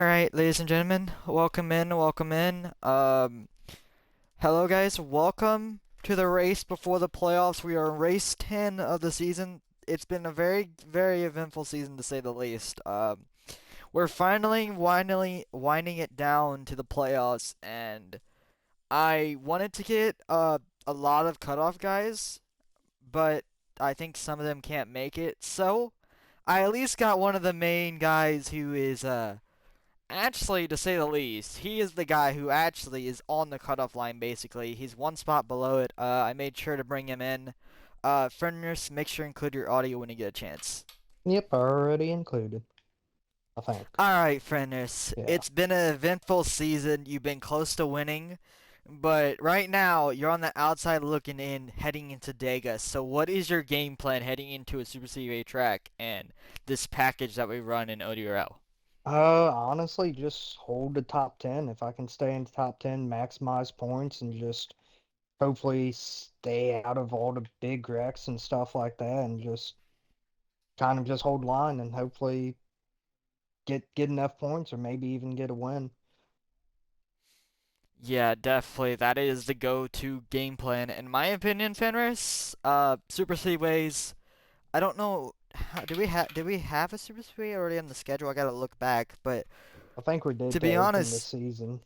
All right, ladies and gentlemen, welcome in, welcome in. Hello guys, welcome to the race before the playoffs. We are in race 10 of the season. It's been a very, very eventful season to say the least. We're finally winding it down to the playoffs, and I wanted to get a lot of cutoff guys, but I think some of them can't make it. So I at least got one of the main guys who is actually, to say the least, he is the guy who actually is on the cutoff line, basically. He's one spot below it. I made sure to bring him in. Frienders, make sure to include your audio when you get a chance. Yep, already included, I think. Alright, Frienders. Yeah. It's been an eventful season. You've been close to winning. But right now, you're on the outside looking in, heading into Dega. So what is your game plan heading into a Super CUA track and this package that we run in ODRL? Honestly, just hold the top 10. If I can stay in the top 10, maximize points, and just hopefully stay out of all the big wrecks and stuff like that, and just kind of just hold line and hopefully get enough points or maybe even get a win. Yeah, definitely. That is the go-to game plan, in my opinion, Fenris. Super Speedways. I don't know. Do we have a Super Speedway already on the schedule? I gotta look back. But I think we to did to be open the honest, season.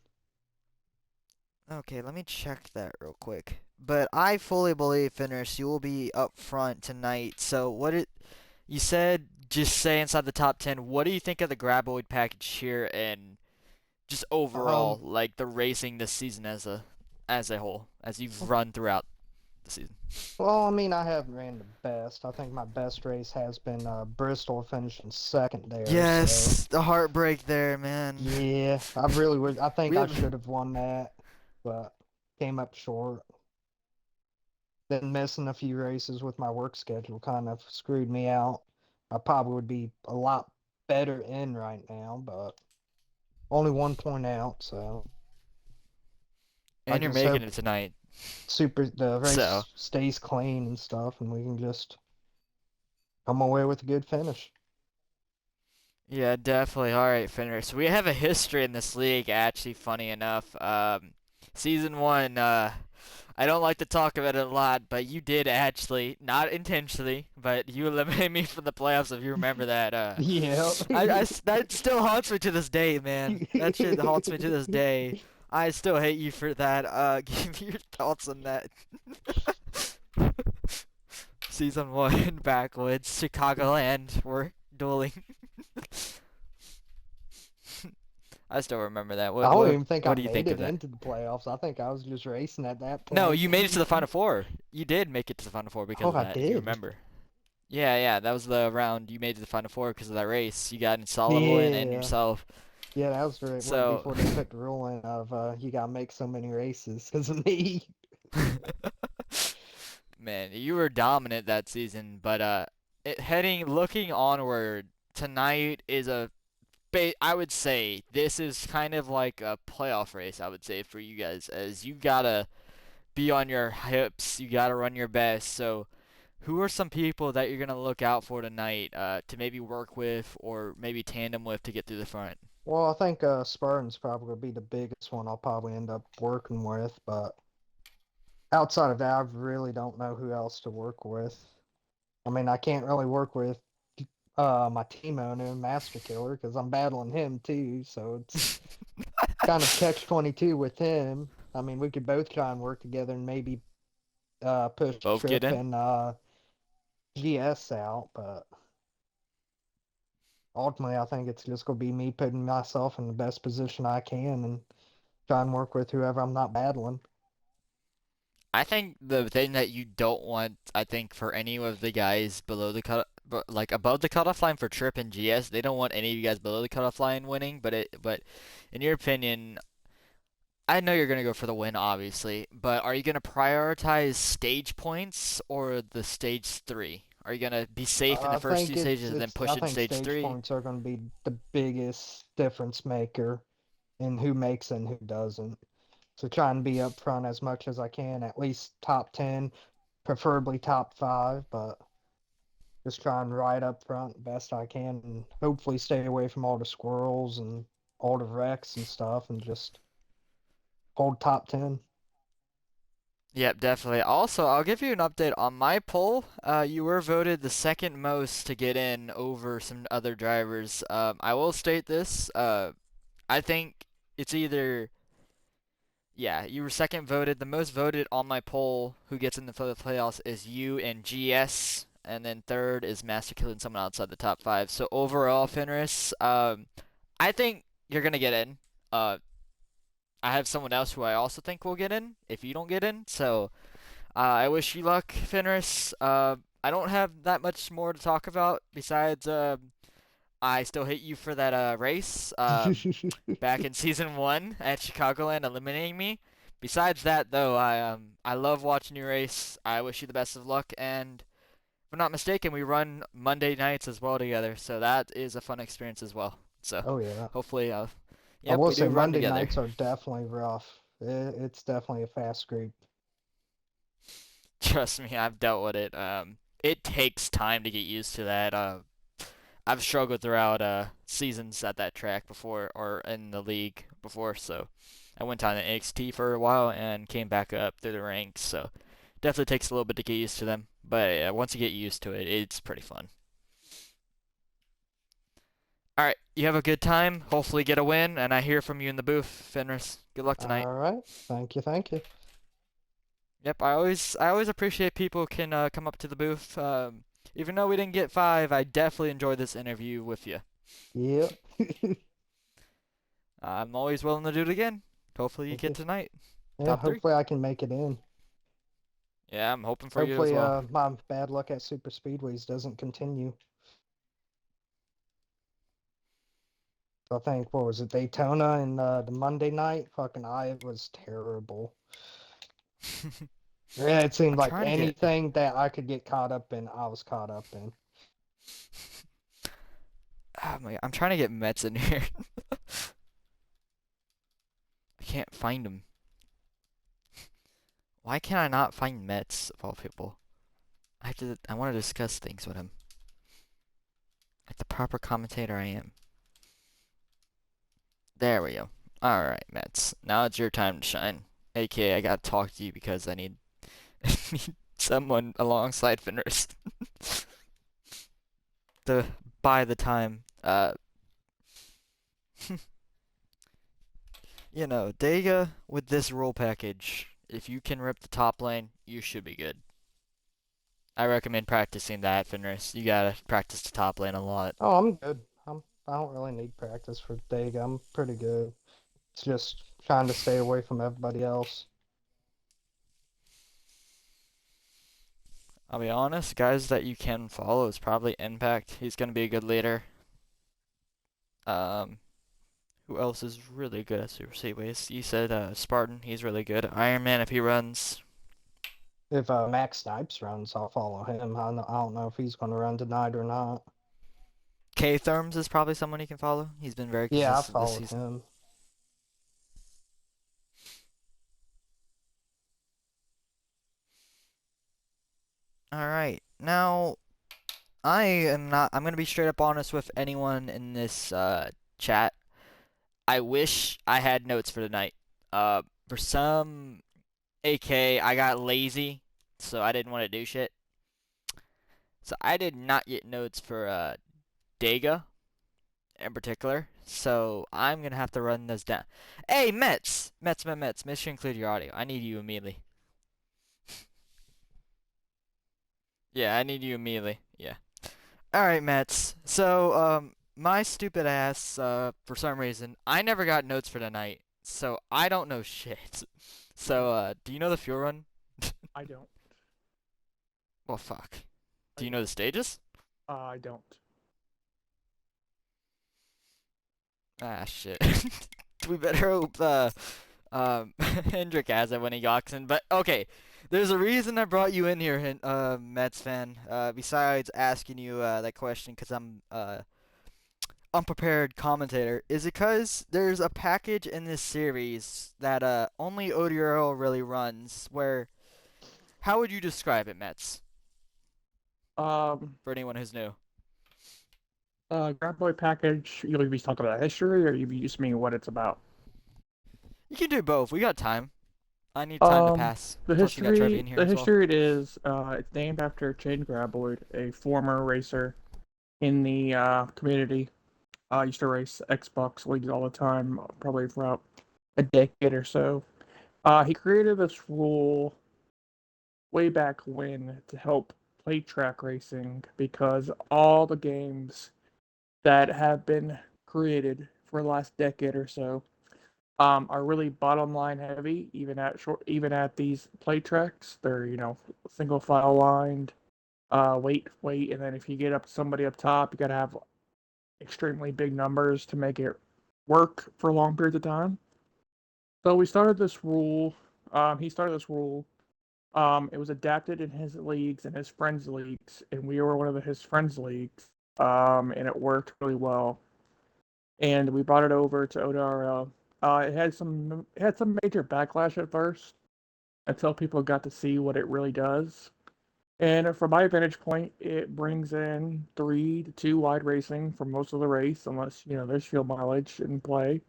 okay, let me check that real quick. But I fully believe, Fenris, you will be up front tonight. So you said just stay inside the top 10. What do you think of the Graboid package here and just overall, Um, like the racing this season as a whole, as you've run throughout the season? well, I mean, I haven't ran the best. I think my best race has been Bristol finishing second there, so. Yes, the heartbreak there, man. Yeah, I really would. I think We I have, should have won that, but came up short. Then missing a few races with my work schedule kind of screwed me out. I probably would be a lot better in right now, but only 1 point out, so I and you're just making hope it tonight. the So, race stays clean and stuff, and we can just come away with a good finish. yeah, definitely. All right, Fenrir. So we have a history in this league, actually, funny enough. Season one, I don't like to talk about it a lot, but you did actually, not intentionally, but you eliminated me from the playoffs, if you remember that. Yeah. That still haunts me to this day, man. That shit haunts me to this day. I still hate you for that. Give me your thoughts on that. Season one, Backwoods, Chicagoland, we're dueling. I still remember that. I What don't what even think I what do you made think of it that? into the playoffs. I think I was just racing at that No, point. you made it to the Final Four. You did make it to the Final Four because Oh, of I that, if you did. remember. Yeah, yeah, that was the round you made it to the Final Four because of that race. You got Insolable and Yeah. yourself. Yeah, that was right when So, before they put the rule in of you gotta make so many races because of me. man, you were dominant that season. But looking onward, tonight is I would say this is kind of like a playoff race. I would say for you guys, as you gotta be on your hips, you gotta run your best. So, who are some people that you're gonna look out for tonight to maybe work with or maybe tandem with to get through the front? Well, I think Spartan's probably gonna be the biggest one I'll probably end up working with, but outside of that, I really don't know who else to work with. I mean, I can't really work with my team owner, Master Killer, because I'm battling him too, so it's kind of catch-22 with him. I mean, we could both try and work together and maybe push Both get Trip in. and GS out, but ultimately, I think it's just gonna be me putting myself in the best position I can and try and work with whoever I'm not battling. I think the thing that you don't want, I think, for any of the guys below the like above the cutoff line for Trip and GS, they don't want any of you guys below the cutoff line winning. But in your opinion, I know you're gonna go for the win, obviously. But are you gonna prioritize stage points or the stage three? Are you gonna be safe in the I first think two stages and then I push it to think stage stage three? points are going to be the biggest difference maker in who makes and who doesn't. So try and be up front as much as I can, at least top 10, preferably top 5, but just try and ride up front best I can and hopefully stay away from all the squirrels and all the wrecks and stuff and just hold top 10. Yep, definitely. Also, I'll give you an update on my poll. You were voted the second most to get in over some other drivers. I will state this. I think it's either, yeah, you were second voted. The most voted on my poll who gets in the playoffs is you and GS, and then third is Master Killer and someone outside the top five. So overall, Fenris, I think you're gonna get in. Uh, I have someone else who I also think will get in if you don't get in. So I wish you luck, Fenris. I don't have that much more to talk about besides I still hate you for that race back in season one at Chicagoland, eliminating me. Besides that, though, I love watching you race. I wish you the best of luck, and if I'm not mistaken, we run Monday nights as well together, so that is a fun experience as well. So Oh yeah. hopefully, I yep, will we say do run Monday together. nights are definitely rough. It's definitely a fast group. Trust me, I've dealt with it. It takes time to get used to that. I've struggled throughout seasons at that track before or in the league before, so I went on to NXT for a while and came back up through the ranks. So definitely takes a little bit to get used to them, but once you get used to it, it's pretty fun. All right, you have a good time. Hopefully get a win, and I hear from you in the booth, Fenris. Good luck tonight. All right. Thank you. Thank you. Yep, I always appreciate people who can come up to the booth. Even though we didn't get five, I definitely enjoyed this interview with you. Yep. I'm always willing to do it again. Hopefully you Thank get you. tonight. Yeah, Top three. hopefully I can make it in. Yeah, I'm hoping for you as Hopefully well. my bad luck at super speedways doesn't continue. I think what was it, Daytona and the Monday night? Fucking I was terrible. Yeah, it seemed I'm like trying to get. anything that I could get caught up in, I was caught up in. Oh my, I'm trying to get Mets in here. I can't find him. Why can I not find Mets of all people? I have to. I want to discuss things with him. Like the proper commentator I am. There we go. All right, Mets. Now it's your time to shine. AKA, I gotta talk to you because I need, need someone alongside Fenris to buy the time. Dega with this rule package, if you can rip the top lane, you should be good. I recommend practicing that, Fenris. You gotta practice the top lane a lot. Oh, I'm good. I don't really need practice for Dega. I'm pretty good. It's just trying to stay away from everybody else. I'll be honest, guys that you can follow is probably Impact. He's gonna be a good leader. Um, who else is really good at Super Speedways? You said Spartan. He's really good. Iron Man if he runs. If Max Snipes runs, I'll follow him. I don't know if he's going to run tonight or not. K Therms is probably someone you can follow. He's been very Yeah, I consistent this followed season. him. All right, now I am not. I'm gonna be straight up honest with anyone in this chat. I wish I had notes for tonight. For some AK, I got lazy, so I didn't want to do shit. So I did not get notes for Dega in particular. So I'm gonna have to run those down. Hey, Mets. Make sure you include your audio. I need you immediately. Yeah, I need you immediately. Yeah. All right, Mets. So my stupid ass, for some reason, I never got notes for tonight, so I don't know shit. So, do you know the fuel run? I don't. Well, fuck. Do I you know the stages? I don't. Ah, shit. We better hope Hendrick has it when he gawks in. But okay, there's a reason I brought you in here, Mets fan. Besides asking you that question, because I'm unprepared commentator, is because there's a package in this series that only ODRL really runs. Where how would you describe it, Mets, Um, for anyone who's new? Graboid package, you'll be talking about history, or you just mean what it's about? You can do both. We got time. I need time to Um, pass. the Plus, we got Trevi history, in here the as well. history it is, it's named after Chain Graboid, a former racer in the community. Used to race Xbox leagues all the time, probably for about a decade or so. He created this rule way back when to help play track racing because all the games that have been created for the last decade or so are really bottom line heavy, even at these play tracks. They're single file lined, wait, and then if you get up somebody up top, you got to have extremely big numbers to make it work for long periods of time. So we started this rule. He started this rule. It was adapted in his leagues and his friends' leagues, and we were one of his friends' leagues. And it worked really well. And we brought it over to ODRL. It had some major backlash at first until people got to see what it really does. And from my vantage point, it brings in 3 to 2 wide racing for most of the race, unless there's fuel mileage in play.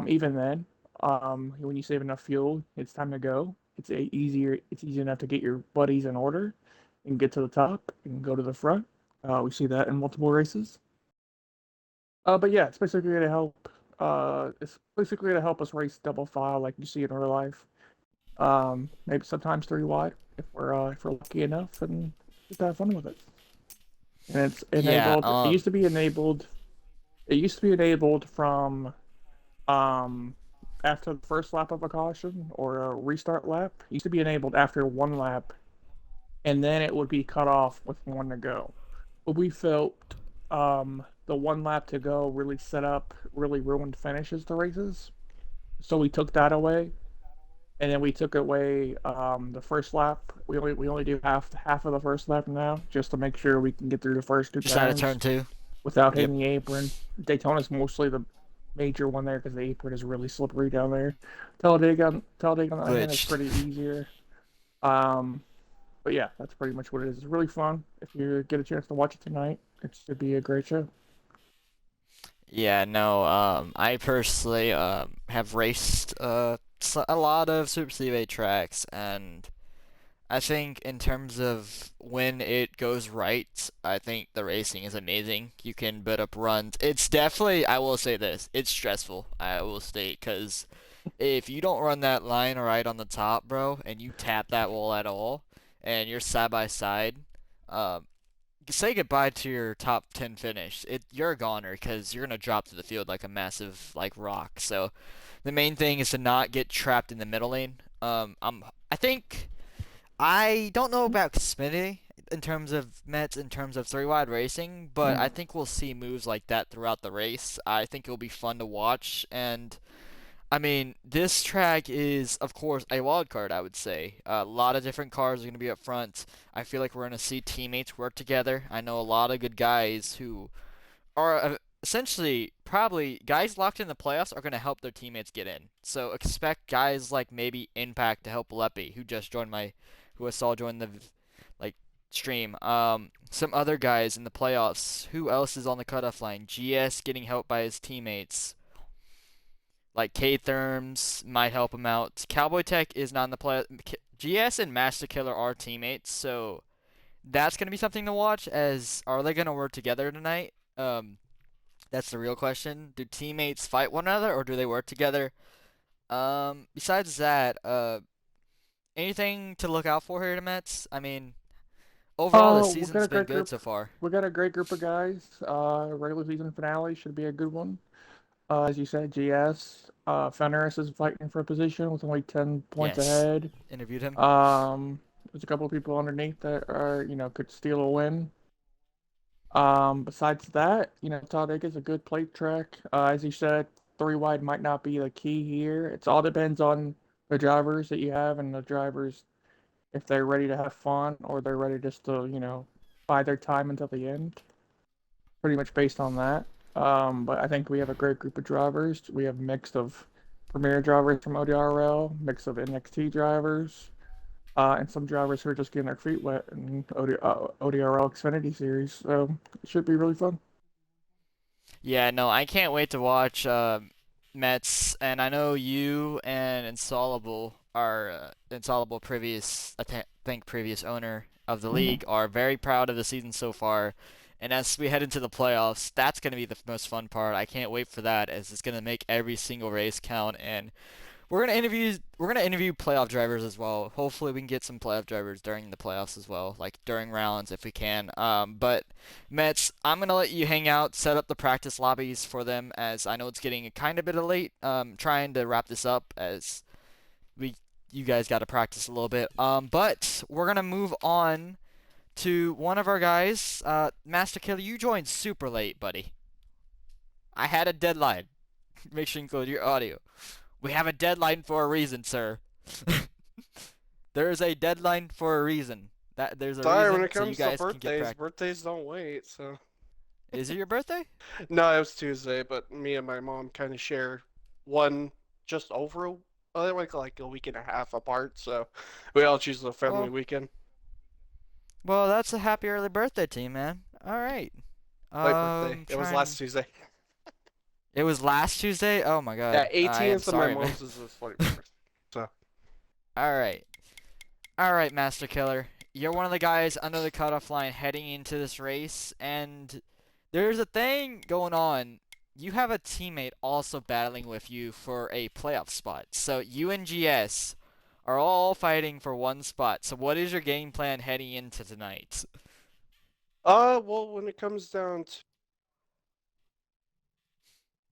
Even then, when you save enough fuel, it's time to go. Easier. It's easy enough to get your buddies in order and get to the top and go to the front. We see that in multiple races. But yeah, it's basically to help. It's basically to help us race double file like you see in real life. Maybe sometimes 3 wide if we're lucky enough, and just have fun with it. And it's Yeah. enabled. It used to be enabled. It used to be enabled from um after the first lap of a caution or a restart lap. It used to be enabled after 1 lap, and then it would be cut off with 1 to go. But we felt the 1 lap to go really ruined finishes to races. So we took that away, and then we took away the first lap. We only do half of the first lap now, just to make sure we can get through the first 2 Just out of turns turn two. without Yep. hitting the apron. Daytona's mostly the major one there because the apron is really slippery down there. Talladega on the other hand is Glitched. pretty easier. Um, but yeah, that's pretty much what it is. It's really fun. If you get a chance to watch it tonight, it should be a great show. Yeah. No. I personally have raced a lot of Super Speedway tracks, and I think in terms of when it goes right, I think the racing is amazing. You can build up runs. It's definitely, I will say this, it's stressful, I will state, because if you don't run that line right on the top, bro, and you tap that wall at all, and you're side by side, um, say goodbye to your top 10 finish. You're a goner because you're gonna drop to the field like a massive like rock. So the main thing is to not get trapped in the middle lane. I think I don't know about Smitty in terms of Mets in terms of 3 wide racing, but I Mm. think we'll see moves like that throughout the race. I think it'll be fun to watch, and I mean, this track is, of course, a wild card, I would say. A lot of different cars are going to be up front. I feel like we're going to see teammates work together. I know a lot of good guys who are essentially probably guys locked in the playoffs are going to help their teammates get in. So expect guys like maybe Impact to help Leppy, who I saw join the like stream. Some other guys in the playoffs. Who else is on the cutoff line? GS getting helped by his teammates. Like K Therms might help him out. Cowboy Tech is not in the play. GS and Master Killer are teammates, so that's gonna be something to watch. As are they gonna work together tonight? That's the real question. Do teammates fight one another or do they work together? Besides that, anything to look out for here to Mets? I mean, overall this Oh, we got season's a been great good group. so far. We got a great group of guys. Regular season finale should be a good one. As you said, GS. Fenris is fighting for a position with only 10 points Yes, ahead. interviewed him. There's a couple of people underneath that could steal a win. Besides that, Talladega is a good plate track. As you said, 3 wide might not be the key here. It all depends on the drivers that you have and the drivers if they're ready to have fun or they're ready just to, bide their time until the end. Pretty much based on that. But I think we have a great group of drivers. We have a mix of premier drivers from ODRL, mix of NXT drivers, and some drivers who are just getting their feet wet in ODRL Xfinity Series. So it should be really fun. Yeah, no, I can't wait to watch Mets, and I know you and Insoluble are Insoluble previous think previous owner of the league are very proud of the season so far. And as we head into the playoffs, that's going to be the most fun part. I can't wait for that as it's going to make every single race count and we're gonna interview playoff drivers as well. Hopefully we can get some playoff drivers during the playoffs as well, like during rounds if we can. But Mets, I'm gonna let you hang out, set up the practice lobbies for them as I know it's getting a kind of bit of late. Trying to wrap this up as we you guys got to practice a little bit. But we're gonna move on to one of our guys. Master Killer, you joined super late, buddy. I had a deadline. Make sure you include your audio. We have a deadline for a reason, sir. There is a deadline for a reason. That there's a Sorry, when reason it so you comes to guys can get birthdays, practice. birthdays don't wait, so. Is it your birthday? No, it was Tuesday, but me and my mom kind of share one just over like a week and a half apart, so we all choose the family Well, weekend. well, that's a happy early birthday to you, man. All right. Late birthday. It was Trying. last Tuesday. It was last Tuesday. Oh my Yeah, God. I am 18th and my sorry, man. mom's is the 21st. So, All right. All right, Master Killer. You're one of the guys under the cutoff line heading into this race, and there's a thing going on. You have a teammate also battling with you for a playoff spot. So you and GS are all fighting for one spot. So what is your game plan heading into tonight? well, when it comes down to,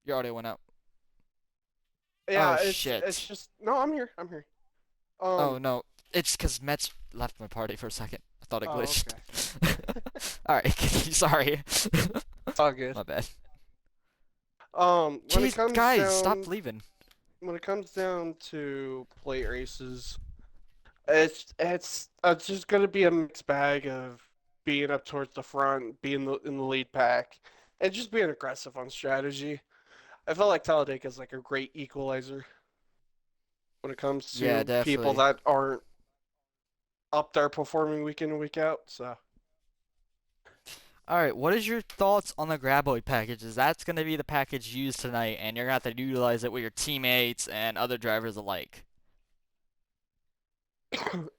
Your audio went out. Oh yeah, it's shit. just no, I'm here. I'm here. Oh no. It's because Mets left my party for a second. I thought it Oh, glitched. okay. Alright, sorry. It's all good. My bad. When it Jeez, comes guys, stop down leaving. when it comes down to plate races, it's just gonna be a mixed bag of being up towards the front, being in the lead pack, and just being aggressive on strategy. I feel like Talladega is like a great equalizer when it comes Yeah, to people definitely. that aren't up there performing week in and week out. So Alright, what is your thoughts on the Graboid packages? That's going to be the package used tonight, and you're going to have to utilize it with your teammates and other drivers alike.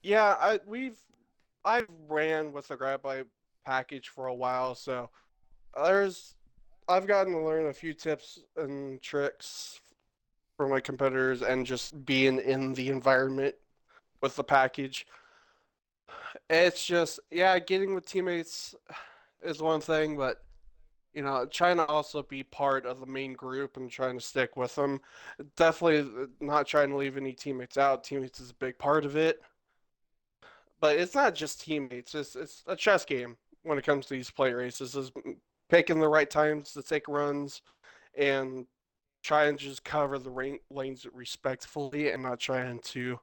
yeah, I've ran with the grab by package for a while, so there's I've gotten to learn a few tips and tricks from my competitors and just being in the environment with the package. It's just, yeah, getting with teammates is one thing, but trying to also be part of the main group and trying to stick with them. Definitely not trying to leave any teammates out. Teammates is a big part of it, but it's not just teammates. It's a chess game when it comes to these play races. Is picking the right times to take runs and try and just cover the lanes respectfully and not trying to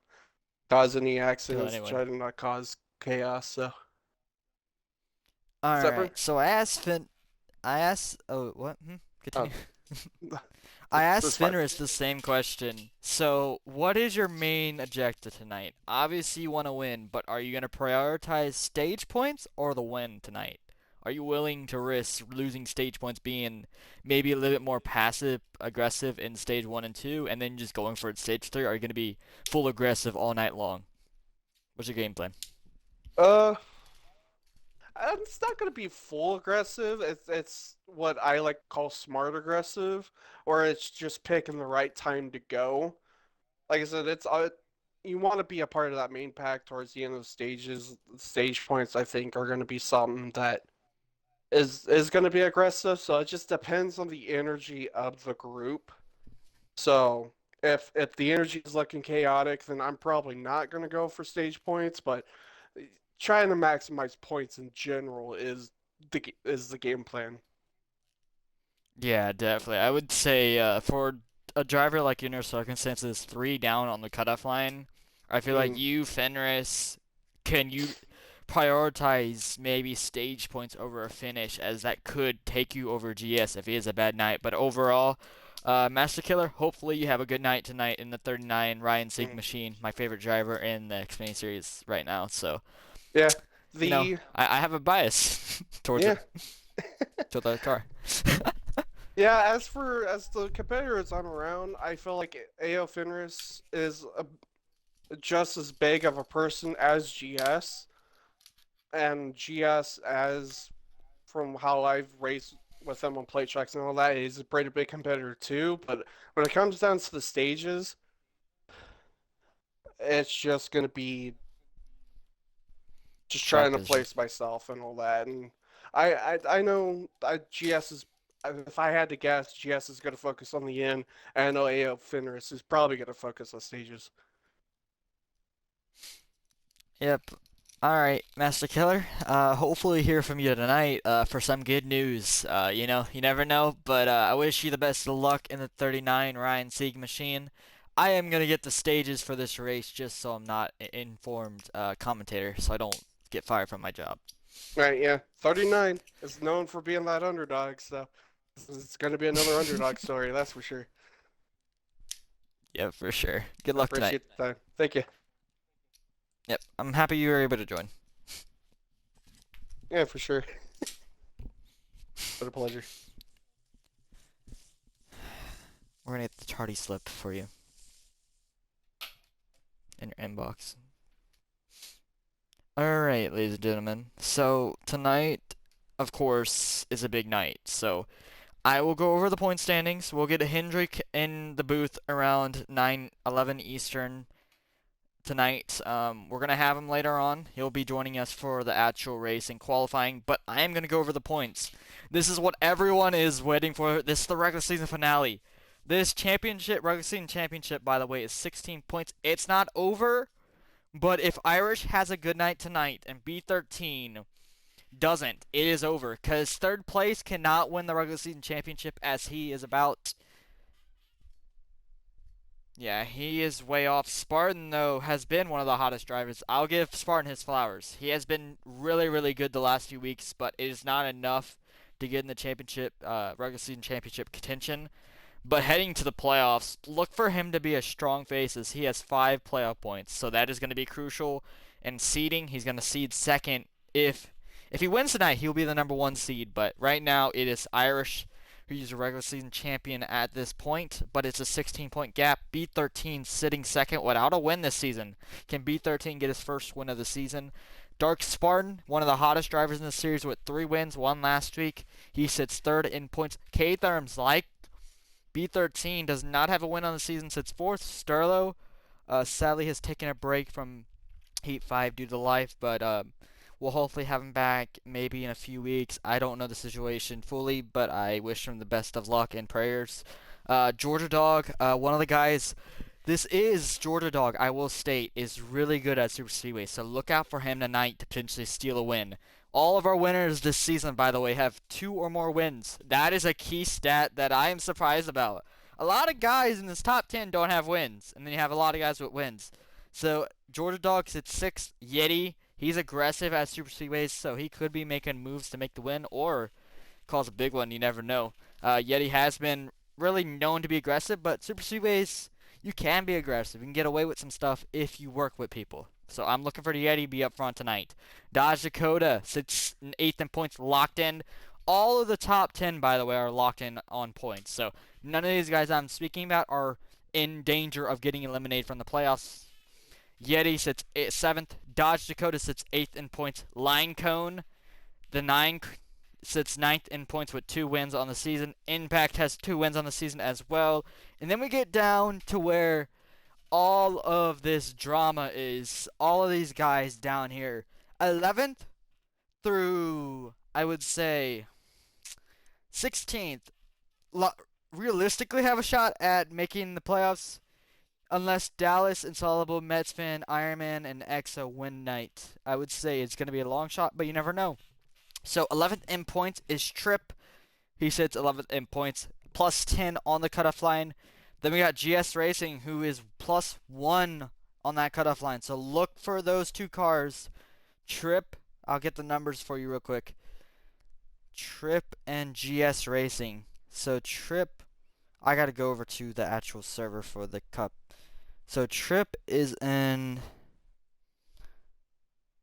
cause any Kill accidents, anyone. try to not cause chaos. So, Zephyr? Alright, so oh, what? Oh, Continue. I that's asked fine. Fenris the same question. So, what is your main objective tonight? Obviously, you want to win, but are you going to prioritize stage points or the win tonight? Are you willing to risk losing stage points being maybe a little bit more passive aggressive in stage 1 and 2 and then just going for it stage 3? Or are you going to be full aggressive all night long? What's your game plan? Uh, it's not gonna be full aggressive. It's what I like to call smart aggressive, or it's just picking the right time to go. Like I said, it's you want to be a part of that main pack towards the end of the stages. Stage points, I think, are going to be something that is going to be aggressive. So it just depends on the energy of the group. So if the energy is looking chaotic, then I'm probably not going to go for stage points. But trying to maximize points in general is the game plan. Yeah, definitely. I would say for a driver like you in your circumstances, 3 down on the cutoff line, I feel like Mm, you, Fenris, can you prioritize maybe stage points over a finish, as that could take you over GS if he has a bad night. But overall, Master Killer, hopefully you have a good night tonight in the 39 Ryan Sieg mm. machine, my favorite driver in the Xfinity series right now. So, Yeah, you know, the I have a bias towards yeah it, to the car. Yeah, as the competitors I'm around, I feel like AO Fenris is just as big of a person as GS, and GS as from how I've raced with him on plate tracks and all that, he's a pretty big competitor too. But when it comes down to the stages, it's just gonna be just trying Track to vision. place myself and all that. And I know GS is. If I had to guess, GS is going to focus on the end, and I know AO Fenris is probably going to focus on stages. Yep. Alright, Master Killer. Hopefully hear from you tonight for some good news. You know, you never know, but I wish you the best of luck in the 39 Ryan Sieg machine. I am going to get the stages for this race just so I'm not informed commentator, so I don't get fired from my job. Right? Yeah, 39 is known for being that underdog, so it's going to be another underdog story, that's for sure. Yeah, for sure. Good I luck tonight. appreciate the time. Thank you. Yep, I'm happy you were able to join. Yeah, for sure. What a pleasure. We're going to get the tardy slip for you in your inbox. Alright, ladies and gentlemen. So, tonight, of course, is a big night. So, I will go over the point standings. We'll get a Hendrick in the booth around 9:11 Eastern tonight. We're going to have him later on. He'll be joining us for the actual race and qualifying, but I am going to go over the points. This is what everyone is waiting for. This is the regular season finale. This championship, regular season championship, by the way, is 16 points. It's not over, but if Irish has a good night tonight and B13 doesn't, it is over. Because third place cannot win the regular season championship as he is about... Yeah, he is way off. Spartan, though, has been one of the hottest drivers. I'll give Spartan his flowers. He has been really, really good the last few weeks, but it is not enough to get in the championship, regular season championship contention. But heading to the playoffs, look for him to be a strong face as he has 5 playoff points. So that is going to be crucial. And seeding, he's going to seed second. If he wins tonight, he'll be the number 1 seed. But right now, it is Irish, who's a regular season champion at this point. But it's a 16-point gap. B13 sitting second without a win this season. Can B13 get his first win of the season? Dark Spartan, one of the hottest drivers in the series with 3 wins, 1 last week. He sits third in points. K-Therms, like B13, does not have a win on the season, sits fourth. Sterlo, sadly, has taken a break from Heat 5 due to life, but we'll hopefully have him back maybe in a few weeks. I don't know the situation fully, but I wish him the best of luck and prayers. Georgia Dog, one of the guys, this is Georgia Dog, I will state, is really good at Super Speedway, so look out for him tonight to potentially steal a win. All of our winners this season, by the way, have 2 or more wins. That is a key stat that I am surprised about. A lot of guys in this top 10 don't have wins, and then you have a lot of guys with wins. So, Georgia Dog sits 6th. Yeti, he's aggressive at Super Speedways, so he could be making moves to make the win, or calls a big one, you never know. Yeti has been really known to be aggressive, but Super Speedways, you can be aggressive. You can get away with some stuff if you work with people. So I'm looking for the Yeti to be up front tonight. Dodge Dakota sits in 8th in points, locked in. All of the top 10, by the way, are locked in on points. So none of these guys I'm speaking about are in danger of getting eliminated from the playoffs. Yeti sits 7th. Dodge Dakota sits 8th in points. Line Cone, the 9 sits 9th in points with 2 wins on the season. Impact has 2 wins on the season as well. And then we get down to where all of this drama is. All of these guys down here. 11th through, I would say, 16th. Realistically have a shot at making the playoffs unless Dallas, Insoluble, Metsfan, Ironman, and EXO win night. I would say it's going to be a long shot, but you never know. So 11th in points is Tripp. He sits 11th in points, plus 10 on the cutoff line. Then we got GS Racing, who is plus 1 on that cutoff line. So look for those 2 cars. Tripp, I'll get the numbers for you real quick. Tripp and GS Racing. So Tripp, I got to go over to the actual server for the cup. So Tripp is in...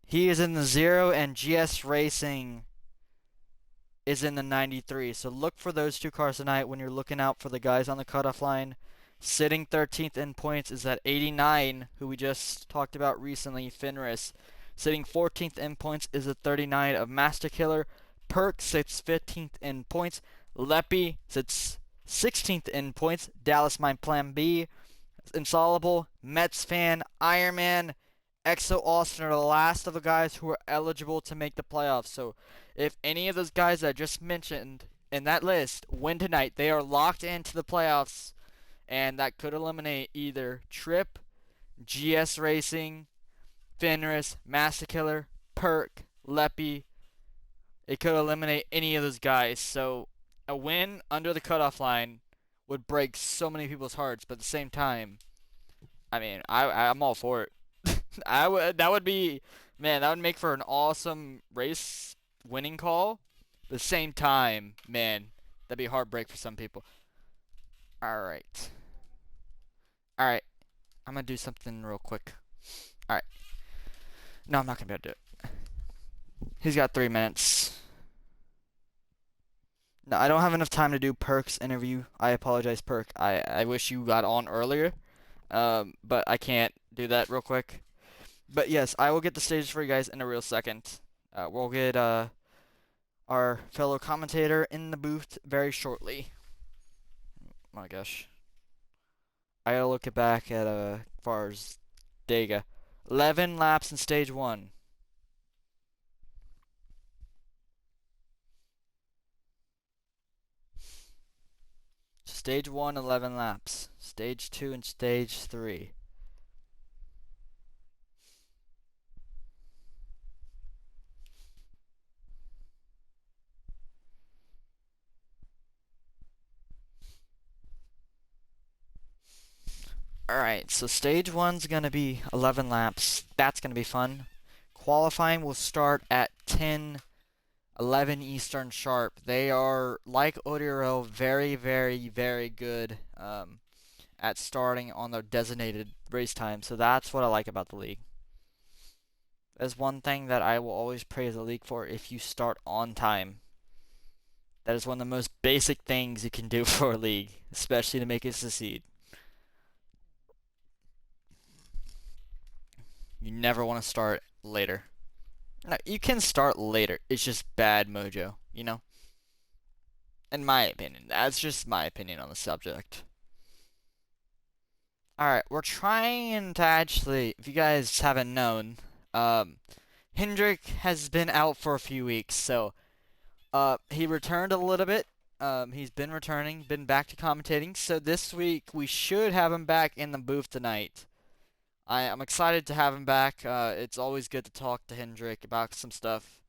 He is in the 0, and GS Racing is in the 93. So look for those two cars tonight when you're looking out for the guys on the cutoff line. Sitting 13th in points is at 89, who we just talked about recently, Fenris. Sitting 14th in points is a 39 of Master Killer. Perk sits 15th in points. Leppy sits 16th in points. Dallas My Plan B. Insolable, Mets fan, Iron Man, Exo Austin are the last of the guys who are eligible to make the playoffs. So if any of those guys that I just mentioned in that list win tonight, they are locked into the playoffs, and that could eliminate either Trip, GS Racing, Fenris, Master Killer, Perk, Leppy. It could eliminate any of those guys. So a win under the cutoff line would break so many people's hearts, but at the same time, I mean, I'm all for it. That would be, man, that would make for an awesome race winning call. At the same time, man, that'd be a heartbreak for some people. All right. All right. I'm gonna do something real quick. All right. No, I'm not gonna be able to do it. He's got 3 minutes. No, I don't have enough time to do Perk's interview. I apologize, Perk. I wish you got on earlier. But I can't do that real quick. But yes, I will get the stages for you guys in a real second. We'll get our fellow commentator in the booth very shortly. Oh my gosh. I gotta look it back at far as Dega. 11 laps in stage 1. Stage 1, 11 laps. Stage 2 and stage 3. Alright, so stage 1's gonna be 11 laps. That's gonna be fun. Qualifying will start at 10:11 Eastern sharp. They are, like ODRL, very, very, very good at starting on their designated race time. So that's what I like about the league. That's one thing that I will always praise the league for: if you start on time. That is one of the most basic things you can do for a league, especially to make it succeed. You never want to start later. No, you can start later. It's just bad mojo, you know? In my opinion. That's just my opinion on the subject. Alright, we're trying to actually, if you guys haven't known, Hendrick has been out for a few weeks, so he returned a little bit. He's been returning, been back to commentating, so this week we should have him back in the booth tonight. I'm excited to have him back. It's always good to talk to Hendrick about some stuff.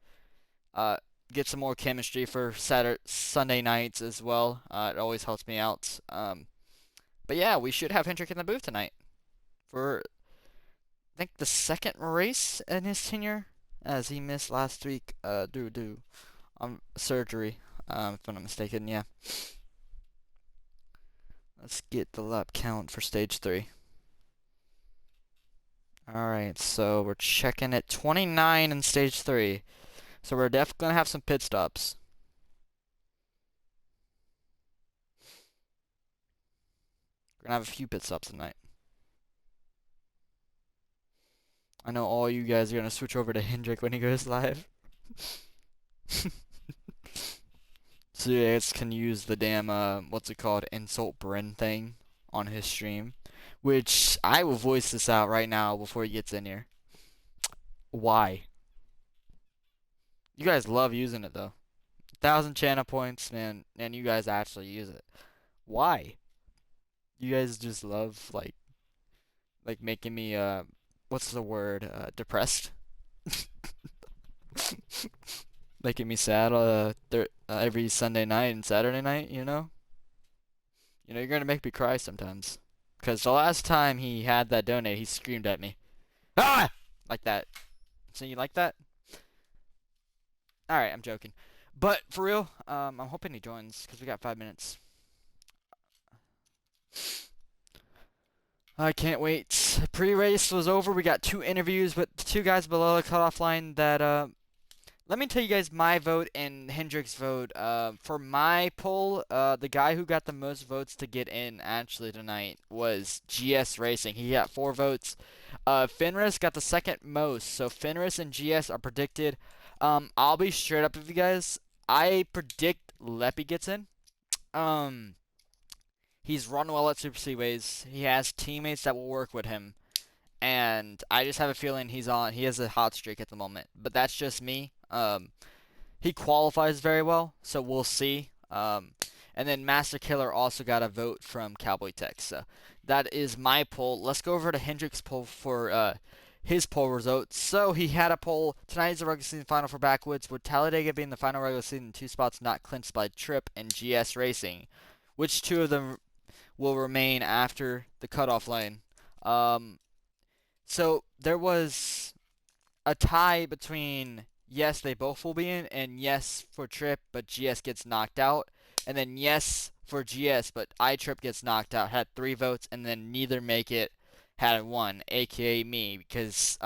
Get some more chemistry for Sunday nights as well. It always helps me out. But yeah, we should have Hendrick in the booth tonight for, I think, the second race in his tenure, as he missed last week due to surgery, if I'm not mistaken. Yeah. Let's get the lap count for stage 3. Alright, so we're checking at 29 in stage 3. So we're definitely going to have some pit stops. We're going to have a few pit stops tonight. I know all you guys are going to switch over to Hendrick when he goes live. So you guys can use the damn, what's it called, insult Bryn thing on his stream. Which, I will voice this out right now before he gets in here. Why? You guys love using it, though. 1,000 channel points, man, and you guys actually use it. Why? You guys just love, like making me, what's the word, depressed? Making me sad, every Sunday night and Saturday night, you know? You know, you're gonna make me cry sometimes. Because the last time he had that donate, he screamed at me. Ah! Like that. So you like that? Alright, I'm joking. But, for real, I'm hoping he joins, because we got 5 minutes. I can't wait. Pre-race was over. We got 2 interviews with the 2 guys below the cutoff line that let me tell you guys my vote and Hendrick's vote. For my poll, the guy who got the most votes to get in actually tonight was GS Racing. He got 4 votes. Fenris got the second most. So Fenris and GS are predicted. I'll be straight up with you guys. I predict Leppy gets in. Um, he's run well at Super Speedways. He has teammates that will work with him. And I just have a feeling he has a hot streak at the moment. But that's just me. He qualifies very well, so we'll see. And then Master Killer also got a vote from Cowboy Tech. So that is my poll. Let's go over to Hendrick's poll for his poll results. So he had a poll. Tonight is the regular season final for Backwoods, with Talladega being the final regular season 2 spots not clinched by Trip and GS Racing. Which 2 of them will remain after the cutoff line? So there was a tie between yes, they both will be in, and yes for Trip, but GS gets knocked out. And then yes for GS, but iTrip gets knocked out. Had 3 votes, and then neither make it had 1, aka me, because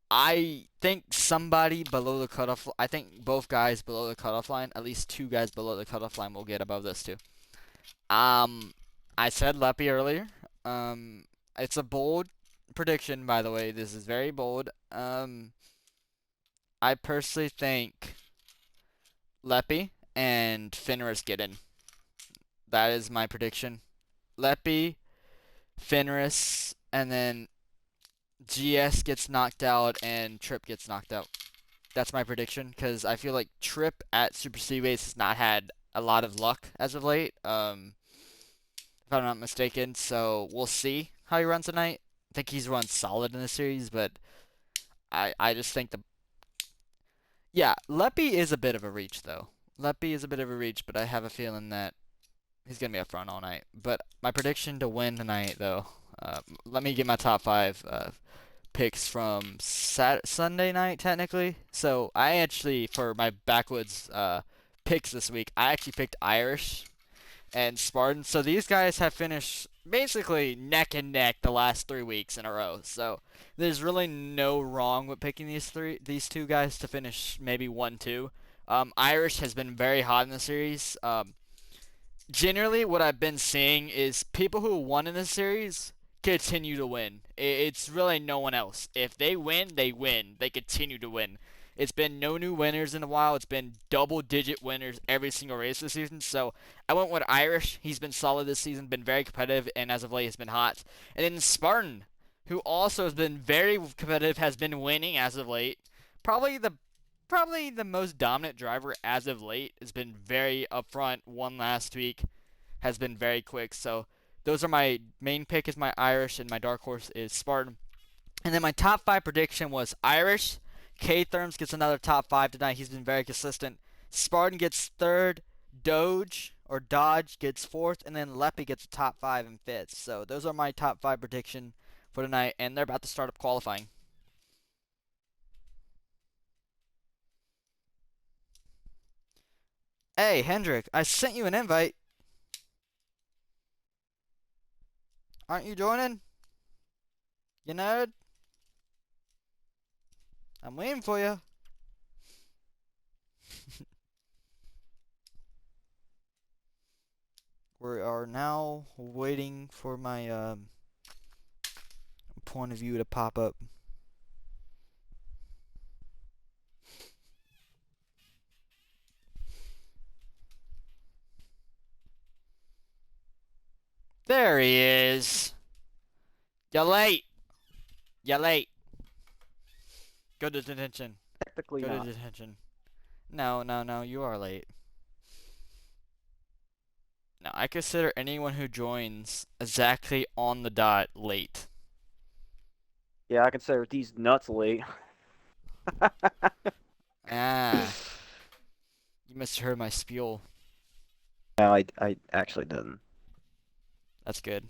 I think somebody below the cutoff. I think both guys below the cutoff line, at least 2 guys below the cutoff line, will get above this too. I said Leppy earlier. It's a bold prediction, by the way. This is very bold. I personally think Leppy and Fenris get in. That is my prediction. Leppy, Fenris, and then GS gets knocked out and Trip gets knocked out. That's my prediction, because I feel like Trip at Super Speedways has not had a lot of luck as of late, if I'm not mistaken. So we'll see how he runs tonight. I think he's run solid in the series, but I just think yeah, Leppy is a bit of a reach, though. Leppy is a bit of a reach, but I have a feeling that he's going to be up front all night. But my prediction to win tonight, though, let me get my top 5 picks from Sunday night, technically. So I actually, for my Backwoods picks this week, I actually picked Irish and Spartan. So these guys have finished basically neck and neck the last 3 weeks in a row. So there's really no wrong with picking these 2 guys to finish maybe 1-2. Irish has been very hot in the series. Generally, what I've been seeing is people who won in the series continue to win. It's really no one else. If they win, they win. They continue to win. It's been no new winners in a while. It's been double-digit winners every single race this season. So I went with Irish. He's been solid this season, been very competitive, and as of late has been hot. And then Spartan, who also has been very competitive, has been winning as of late. Probably the most dominant driver as of late. Has been very upfront. Won last week. Has been very quick. So those are my main pick is my Irish, and my dark horse is Spartan. And then my top 5 prediction was Irish. K-Therms gets another top 5 tonight. He's been very consistent. Spartan gets 3rd. Dodge gets 4th. And then Leppy gets a top 5 and 5th. So those are my top 5 prediction for tonight. And they're about to start up qualifying. Hey, Hendrick, I sent you an invite. Aren't you joining? You nerd? I'm waiting for you. We are now waiting for my point of view to pop up. There he is. You're late. You're late. Go to detention. Technically Go not. to detention. No, you are late. Now, I consider anyone who joins exactly on the dot late. Yeah, I consider these nuts late. Ah, you must have heard my spiel. No, I actually didn't. That's good.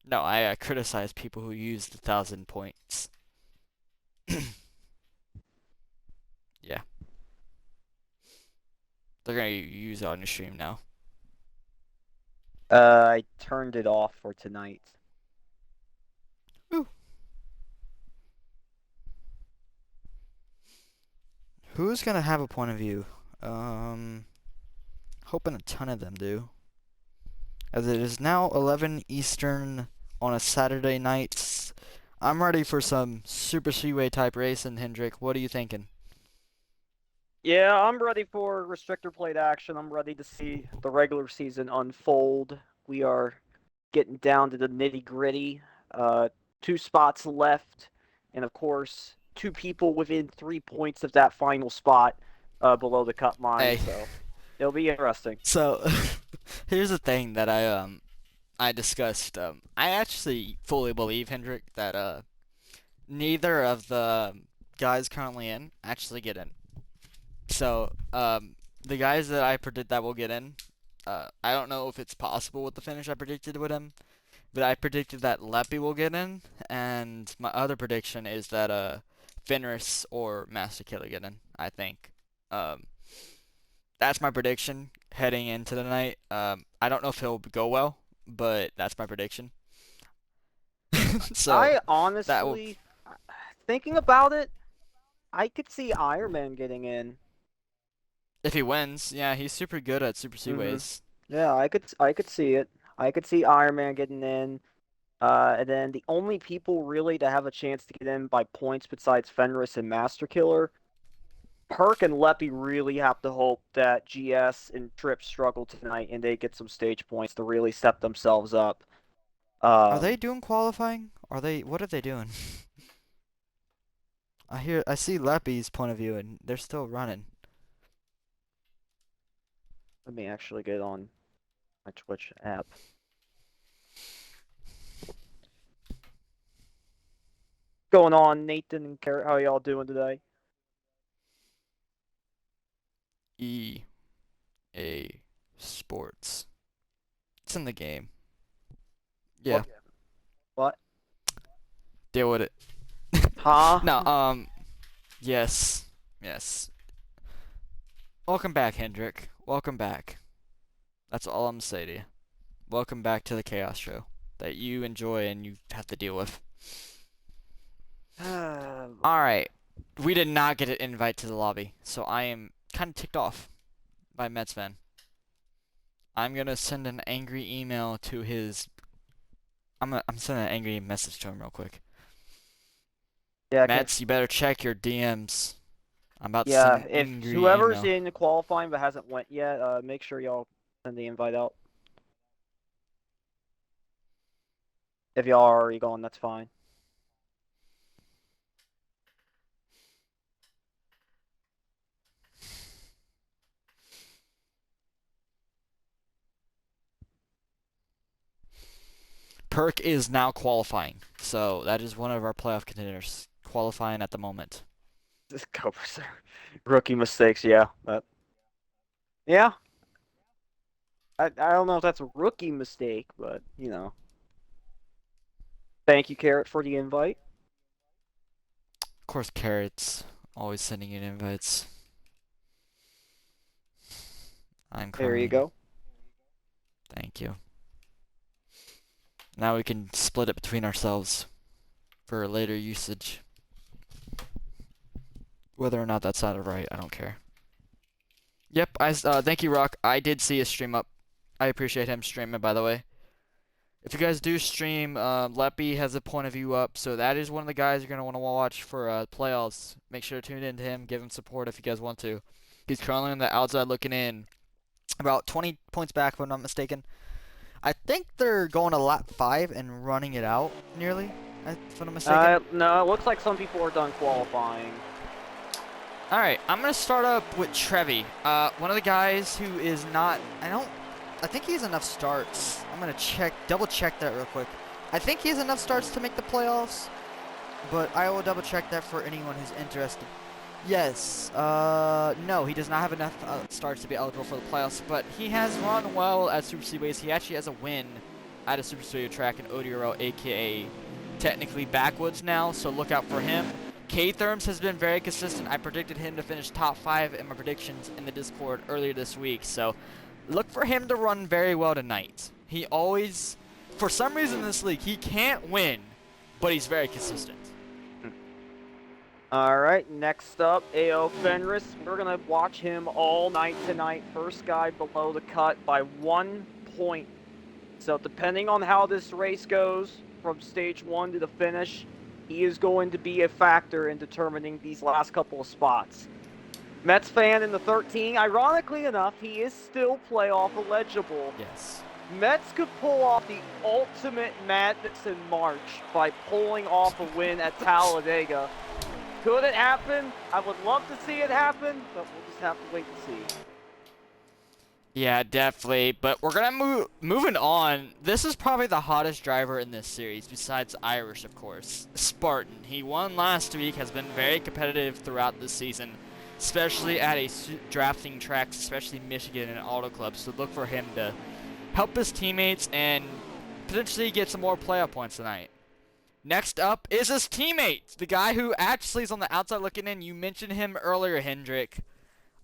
No, I criticize people who use the 1,000 points. Yeah. They're gonna use it on your stream now. I turned it off for tonight. Ooh. Who's gonna have a point of view? Hoping a ton of them do. As it is now 11 Eastern on a Saturday night. I'm ready for some super speedway type racing, Hendrick. What are you thinking? Yeah, I'm ready for restrictor plate action. I'm ready to see the regular season unfold. We are getting down to the nitty gritty. 2 spots left, and of course, 2 people within 3 points of that final spot below the cut line. Hey. So it'll be interesting. So, here's the thing that I discussed. I actually fully believe, Hendrick, that neither of the guys currently in actually get in. So, the guys that I predict that will get in, I don't know if it's possible with the finish I predicted with him, but I predicted that Leppy will get in, and my other prediction is that Fenris or Master Killer get in, I think. That's my prediction heading into the night. I don't know if he'll go well, but that's my prediction. So I that will, honestly, thinking about it, I could see Iron Man getting in. if he wins, yeah, he's super good at super speedways. Yeah, I could see it. I could see Iron Man getting in. And then the only people really to have a chance to get in by points besides Fenris and Master Killer, Perk and Leppy really have to hope that GS and Trip struggle tonight and they get some stage points to really set themselves up. Are they doing qualifying? What are they doing? I see Leppy's point of view, and they're still running. Let me actually get on my Twitch app. Going on, Nathan and Carrot? How y'all doing today? EA Sports. It's in the game. Yeah, What? deal with it. Huh? No, yes, yes. Welcome back, Hendrick. Welcome back. That's all I'm gonna say to you. Welcome back to the Chaos Show that you enjoy and you have to deal with. Alright, we did not get an invite to the lobby, so I am kind of ticked off by Mets fan. I'm gonna send an angry email to his. I'm sending an angry message to him real quick. Yeah, Mets, you better check your DMs. I'm about to yeah. send an If angry whoever's email. in the qualifying but hasn't went yet, make sure y'all send the invite out. If y'all are already gone, that's fine. Perk is now qualifying, so that is one of our playoff contenders qualifying at the moment. This Cobra sir. Rookie mistakes, yeah. Yeah. I don't know if that's a rookie mistake, but you know. Thank you, Carrot, for the invite. Of course, Carrot's always sending in invites. I'm There you crying. go. Thank you. Now we can split it between ourselves for later usage. Whether or not that sounded right, I don't care. Yep, thank you, Rock. I did see his stream up. I appreciate him streaming, by the way. If you guys do stream, Leppy has a point of view up, so that is one of the guys you're going to want to watch for playoffs. Make sure to tune in to him, give him support if you guys want to. He's currently on the outside looking in, about 20 points back if I'm not mistaken. I think they're going to lap 5 and running it out, nearly, if I'm not mistaken. No, it looks like some people are done qualifying. Alright, I'm going to start up with Trevi. One of the guys who is not, I think he has enough starts. I'm going to double check that real quick. I think he has enough starts to make the playoffs, but I will double check that for anyone who's interested. Yes, no, he does not have enough starts to be eligible for the playoffs, but he has run well at Super Speedways. He actually has a win at a Super Speedway track in ODRO, aka technically Backwoods now, so look out for him. K-Therms has been very consistent. I predicted him to finish top 5 in my predictions in the Discord earlier this week, so look for him to run very well tonight. He always, for some reason in this league, he can't win, but he's very consistent. All right, next up, A.O. Fenris. We're going to watch him all night tonight. First guy below the cut by 1 point. So depending on how this race goes from stage 1 to the finish, he is going to be a factor in determining these last couple of spots. Mets fan in the 13, ironically enough, he is still playoff eligible. Yes. Mets could pull off the ultimate madness in March by pulling off a win at Talladega. Could it happen? I would love to see it happen, but we'll just have to wait and see. Yeah, definitely. But we're gonna moving on. This is probably the hottest driver in this series, besides Irish, of course. Spartan. He won last week. Has been very competitive throughout the season, especially at drafting tracks, especially Michigan and Auto Club. So look for him to help his teammates and potentially get some more playoff points tonight. Next up is his teammate, the guy who actually is on the outside looking in. You mentioned him earlier, Hendrick.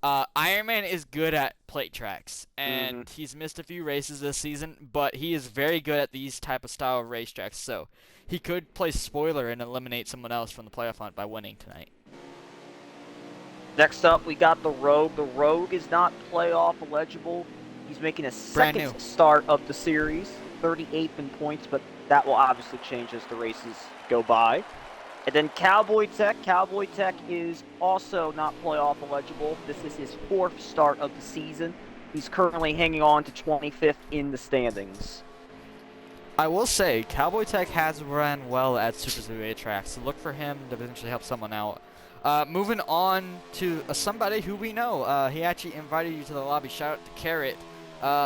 Ironman is good at plate tracks, and he's missed a few races this season, but he is very good at these type of style of racetracks, so he could play spoiler and eliminate someone else from the playoff hunt by winning tonight. Next up, we got the Rogue. The Rogue is not playoff eligible. He's making a second start of the series, 38th in points, but that will obviously change as the races go by. And then Cowboy Tech. Cowboy Tech is also not playoff eligible. This is his 4th start of the season. He's currently hanging on to 25th in the standings. I will say, Cowboy Tech has run well at Super Speedway tracks, so look for him to potentially help someone out. Moving on to somebody who we know. He actually invited you to the lobby. Shout out to Carrot.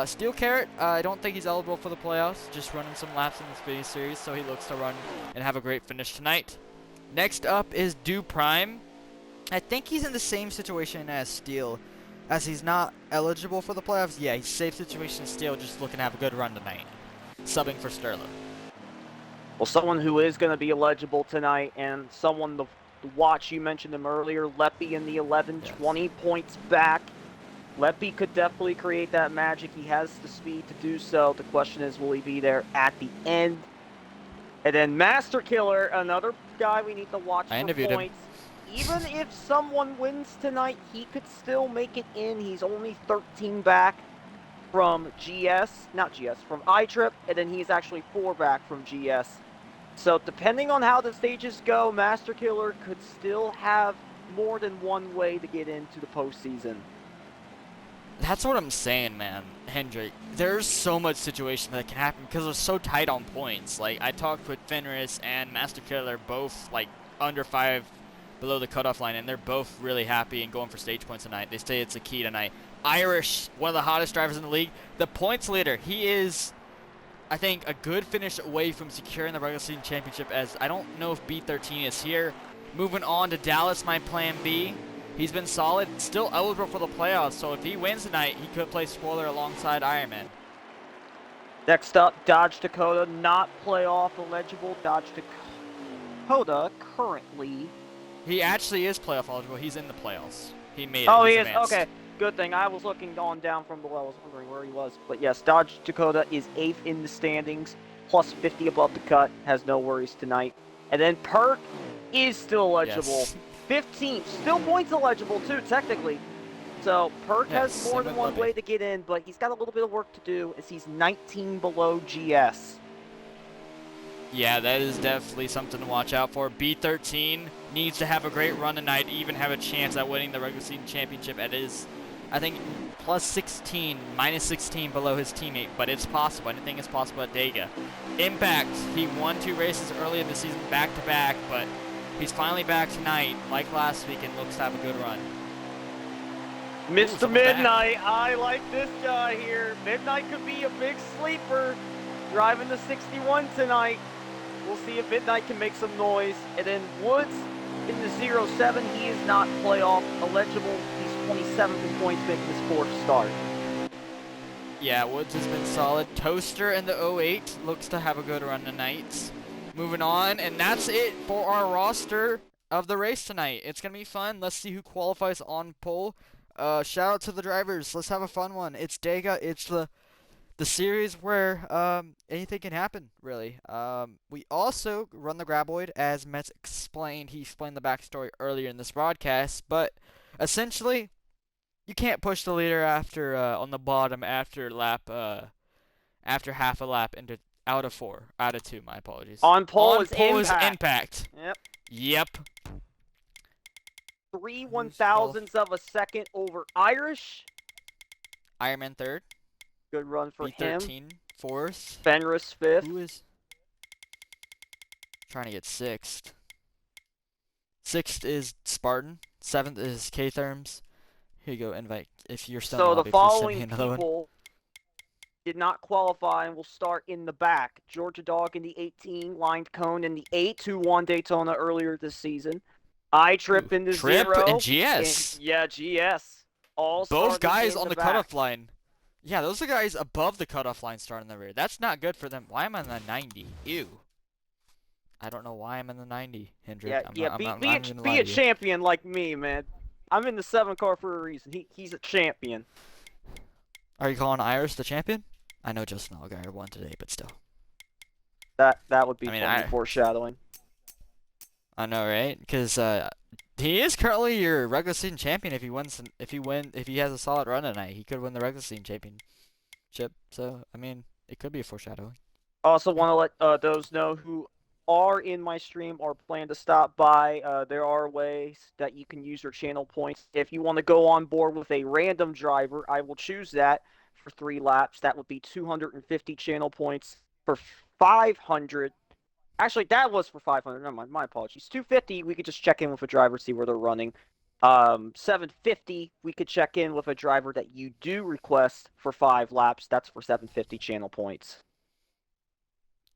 Steel Carrot, I don't think he's eligible for the playoffs. Just running some laps in the Speedy Series, so he looks to run and have a great finish tonight. Next up is Do Prime. I think he's in the same situation as Steel, as he's not eligible for the playoffs. Yeah, he's safe situation Steel, just looking to have a good run tonight. Subbing for Sterling. Well, someone who is going to be eligible tonight, and someone to watch, you mentioned him earlier, Leppy in the 11, yes. 20 points back. Leppy could definitely create that magic. He has the speed to do so. The question is, will he be there at the end? And then Master Killer, another guy we need to watch for points. Even if someone wins tonight, he could still make it in. He's only 13 back from from iTrip, and then he's actually 4 back from GS. So depending on how the stages go, Master Killer could still have more than one way to get into the postseason. That's what I'm saying, man, Hendrick. There's so much situation that can happen because they're so tight on points. Like, I talked with Fenris and Master Killer, both, like, under 5 below the cutoff line, and they're both really happy and going for stage points tonight. They say it's a key tonight. Irish, one of the hottest drivers in the league. The points leader, he is, I think, a good finish away from securing the regular season championship, as I don't know if B13 is here. Moving on to Dallas, my plan B. He's been solid, still eligible for the playoffs, so if he wins tonight, he could play spoiler alongside Ironman. Next up, Dodge Dakota, not playoff eligible. Dodge Dakota currently... He actually is playoff eligible. He's in the playoffs. He made it. Oh, he is? Okay, good thing. I was looking on down from below. I was wondering where he was. But yes, Dodge Dakota is 8th in the standings, plus 50 above the cut, has no worries tonight. And then Perk is still eligible. Yes. 15th, still points eligible too, technically. So Perk has more than one way to get in, but he's got a little bit of work to do as he's 19 below GS. Yeah, that is definitely something to watch out for. B13 needs to have a great run tonight, even have a chance at winning the regular season championship. It is, I think, plus 16, minus 16 below his teammate, but it's possible. Anything is possible at Dega. Impact, he won 2 races early in the season back-to-back, but he's finally back tonight, like last week, and looks to have a good run. Mr. Midnight, I like this guy here. Midnight could be a big sleeper, driving the 61 tonight. We'll see if Midnight can make some noise. And then Woods in the 07, he is not playoff eligible. He's 27th in points, making his 4th start. Yeah, Woods has been solid. Toaster in the 08 looks to have a good run tonight. Moving on, and that's it for our roster of the race tonight. It's going to be fun. Let's see who qualifies on pole. Shout out to the drivers. Let's have a fun one. It's Dega. It's the series where anything can happen, really. We also run the Graboid, as Metz explained. He explained the backstory earlier in this broadcast, but essentially, you can't push the leader after on the bottom after after half a lap into out of 2. My apologies. On pole On is pole is impact. impact. Yep. Yep. 3 Who's 1,000ths of a second over Irish. Ironman third. Good run for him. B13 fourth. Fenris fifth. Who is trying to get sixth? Sixth is Spartan. Seventh is K-Therms. Here you go, invite. If you're still in So the the lobby, please send me following another one. people did not qualify and will start in the back. Georgia Dog in the 18, Lined Cone in the 8, who won Daytona earlier this season. I Trip in the Trip 0. and GS. Yeah, GS. All Both started guys in on the back. cutoff line. Yeah, those are guys above the cutoff line starting the rear. That's not good for them. Why am I in the 90? Ew. I don't know why I'm in the 90, Hendrik. Yeah, I'm not be even gonna lie a to you. champion like me, man. I'm in the 7 car for a reason. He's a champion. Are you calling Irish the champion? I know Justin Allgaier won today, but still. That would be I mean, funny foreshadowing. I know, right? Because he is currently your regular season champion. If he has a solid run tonight, he could win the regular season championship. So I mean, it could be a foreshadowing. Also want to let those know who are in my stream or plan to stop by. There are ways that you can use your channel points. If you want to go on board with a random driver, I will choose that for 3 laps. That would be 250 channel points for 500. Actually, that was for 500. Never mind. My apologies. 250, we could just check in with a driver, see where they're running. 750, we could check in with a driver that you do request for 5 laps. That's for 750 channel points.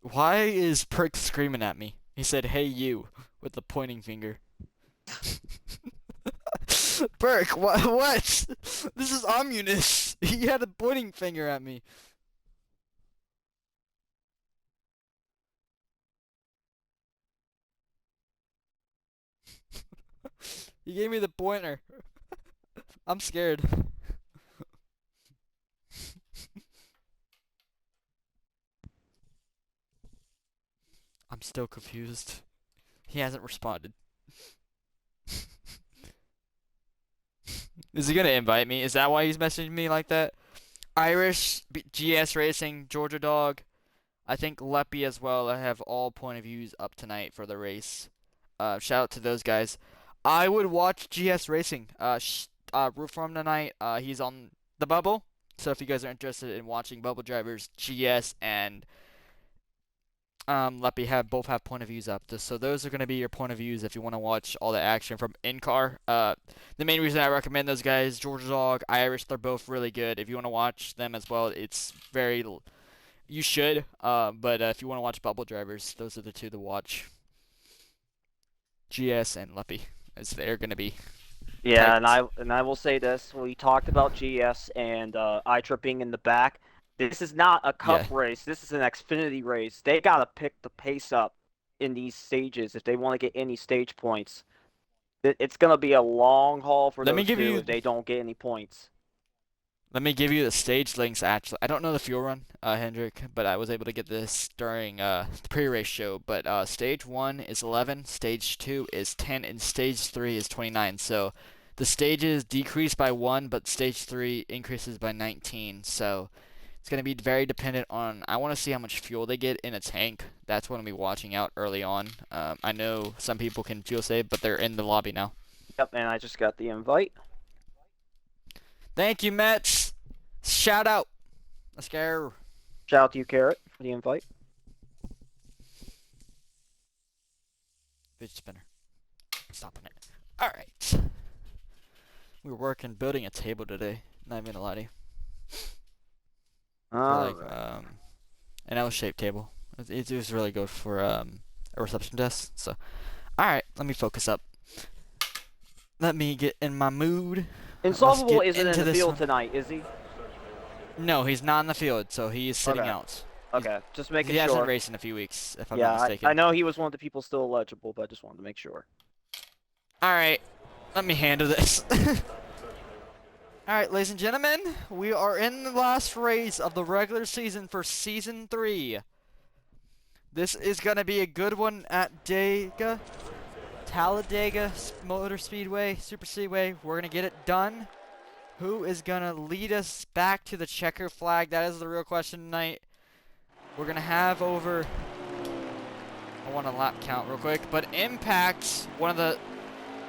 Why is Perk screaming at me? He said, "Hey you," with the pointing finger. Perk, what? This is Omunus. He had a pointing finger at me. He gave me the pointer. I'm scared. I'm still confused. He hasn't responded. Is he gonna invite me? Is that why he's messaging me like that? Irish, GS Racing, Georgia Dog, I think Leppy as well. I have all point of views up tonight for the race. Shout out to those guys. I would watch GS Racing. Root for him tonight. He's on the bubble. So if you guys are interested in watching bubble drivers, GS and Leppy both have point of views up. So those are going to be your point of views if you want to watch all the action from in-car. The main reason I recommend those guys, Georgia Dog, Irish, they're both really good. If you want to watch them as well, you should. But if you want to watch bubble drivers, those are the two to watch. GS and Leppy, as they're going to be. Yeah, Titans. and I will say this: we talked about GS and iTrip being in the back. This is not a cup race. This is an Xfinity race. They gotta pick the pace up in these stages if they want to get any stage points. It's gonna be a long haul for those two if they don't get any points. Let me give you the stage links. Actually, I don't know the fuel run, Hendrik, but I was able to get this during the pre-race show. But stage 1 is 11, stage 2 is 10, and stage 3 is 29. So the stages decrease by 1, but stage 3 increases by 19. So it's going to be very dependent on. I want to see how much fuel they get in a tank. That's what I'm going to be watching out early on. I know some people can fuel save, but they're in the lobby now. Yep, and I just got the invite. Thank you, Mets. Shout out. Let's go. Shout out to you, Carrot, for the invite. Fidget spinner. Stopping it. Alright. We were working building a table today. Not even gonna lie to you. An L-shaped table. It was really good for a reception desk. So, alright, let me focus up. Let me get in my mood. Insolvable isn't in the field tonight, is he? No, he's not in the field, so he is sitting out. Okay, just making sure. He hasn't raced in a few weeks, if I'm not mistaken. I know he was one of the people still eligible, but I just wanted to make sure. Alright, let me handle this. Alright, ladies and gentlemen, we are in the last race of the regular season for Season 3 This is going to be a good one at Talladega Motor Speedway, Super Speedway. We're going to get it done. Who is going to lead us back to the checker flag? That is the real question tonight. We're going to have over... I want a lap count real quick. But Impact, one of the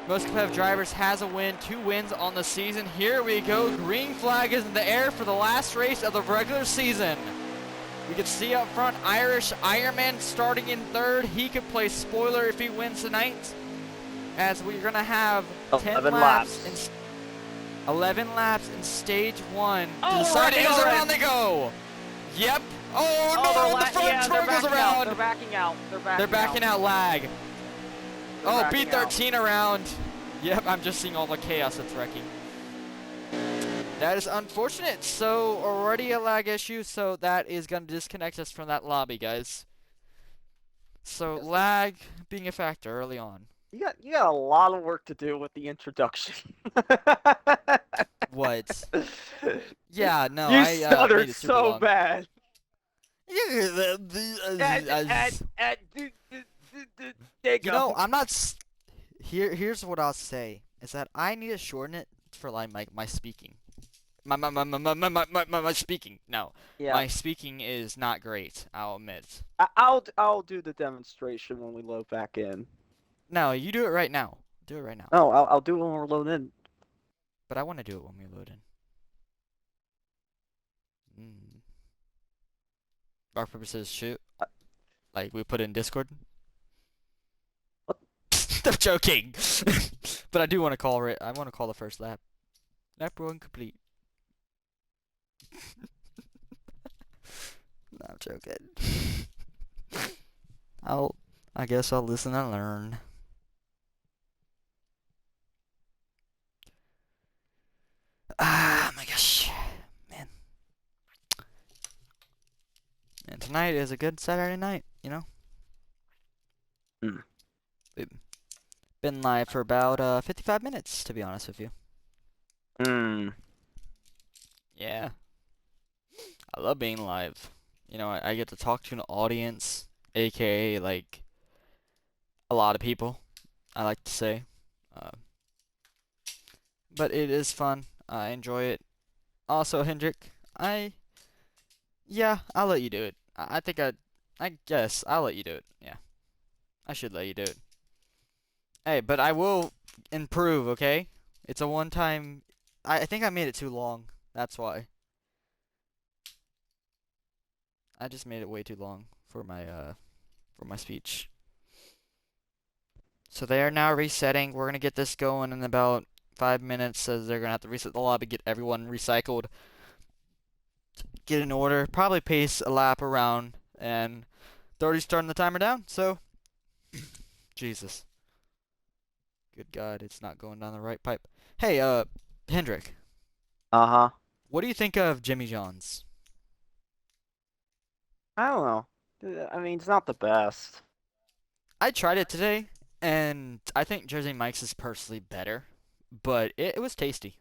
most competitive drivers, has a win. 2 wins on the season. Here we go. Green flag is in the air for the last race of the regular season. We can see up front Irish Ironman starting in 3rd. He could play spoiler if he wins tonight. As we're going to have 10 laps. 11 laps in stage 1 to decide who's around they go. Yep. Oh no, the front truck goes around. They're backing out. They're backing out lag. Oh, B13 around. Yep, I'm just seeing all the chaos that's wrecking. That is unfortunate. So already a lag issue, so that is going to disconnect us from that lobby, guys. So lag being a factor early on. You got a lot of work to do with the introduction. What? Yeah, no, you I stuttered made it super so long. bad. You know, I'm not. Here's what I'll say is that I need to shorten it for like my speaking. My speaking. No, Yeah. my speaking is not great. I'll admit. I'll do the demonstration when we load back in. No, you do it right now. Do it right now. No, I'll do it when we're loading in. But I want to do it when we load in. Rock paper scissors shoot. Like we put in Discord. What? I'm joking. But I do want to call it. I want to call the first lap. Lap 1 complete. No, I'm joking. I guess I'll listen and learn. Ah, my gosh. Man. And tonight is a good Saturday night, you know? We've been live for about 55 minutes, to be honest with you. Yeah. I love being live. You know, I get to talk to an audience, aka like a lot of people, I like to say. But it is fun. I enjoy it. Also, Hendrik, yeah, I'll let you do it. I guess I'll let you do it. Yeah. I should let you do it. Hey, but I will improve, okay? It's a one-time... I think I made it too long. That's why. I just made it way too long for my speech. So they are now resetting. We're gonna get this going in about 5 minutes, as they're gonna have to reset the lobby, get everyone recycled, get in order, probably pace a lap around, and they're already starting the timer down. So, Jesus, good God, it's not going down the right pipe. Hey, Hendrik. Uh-huh. What do you think of Jimmy John's? I don't know. I mean, it's not the best. I tried it today, and I think Jersey Mike's is personally better, but it was tasty.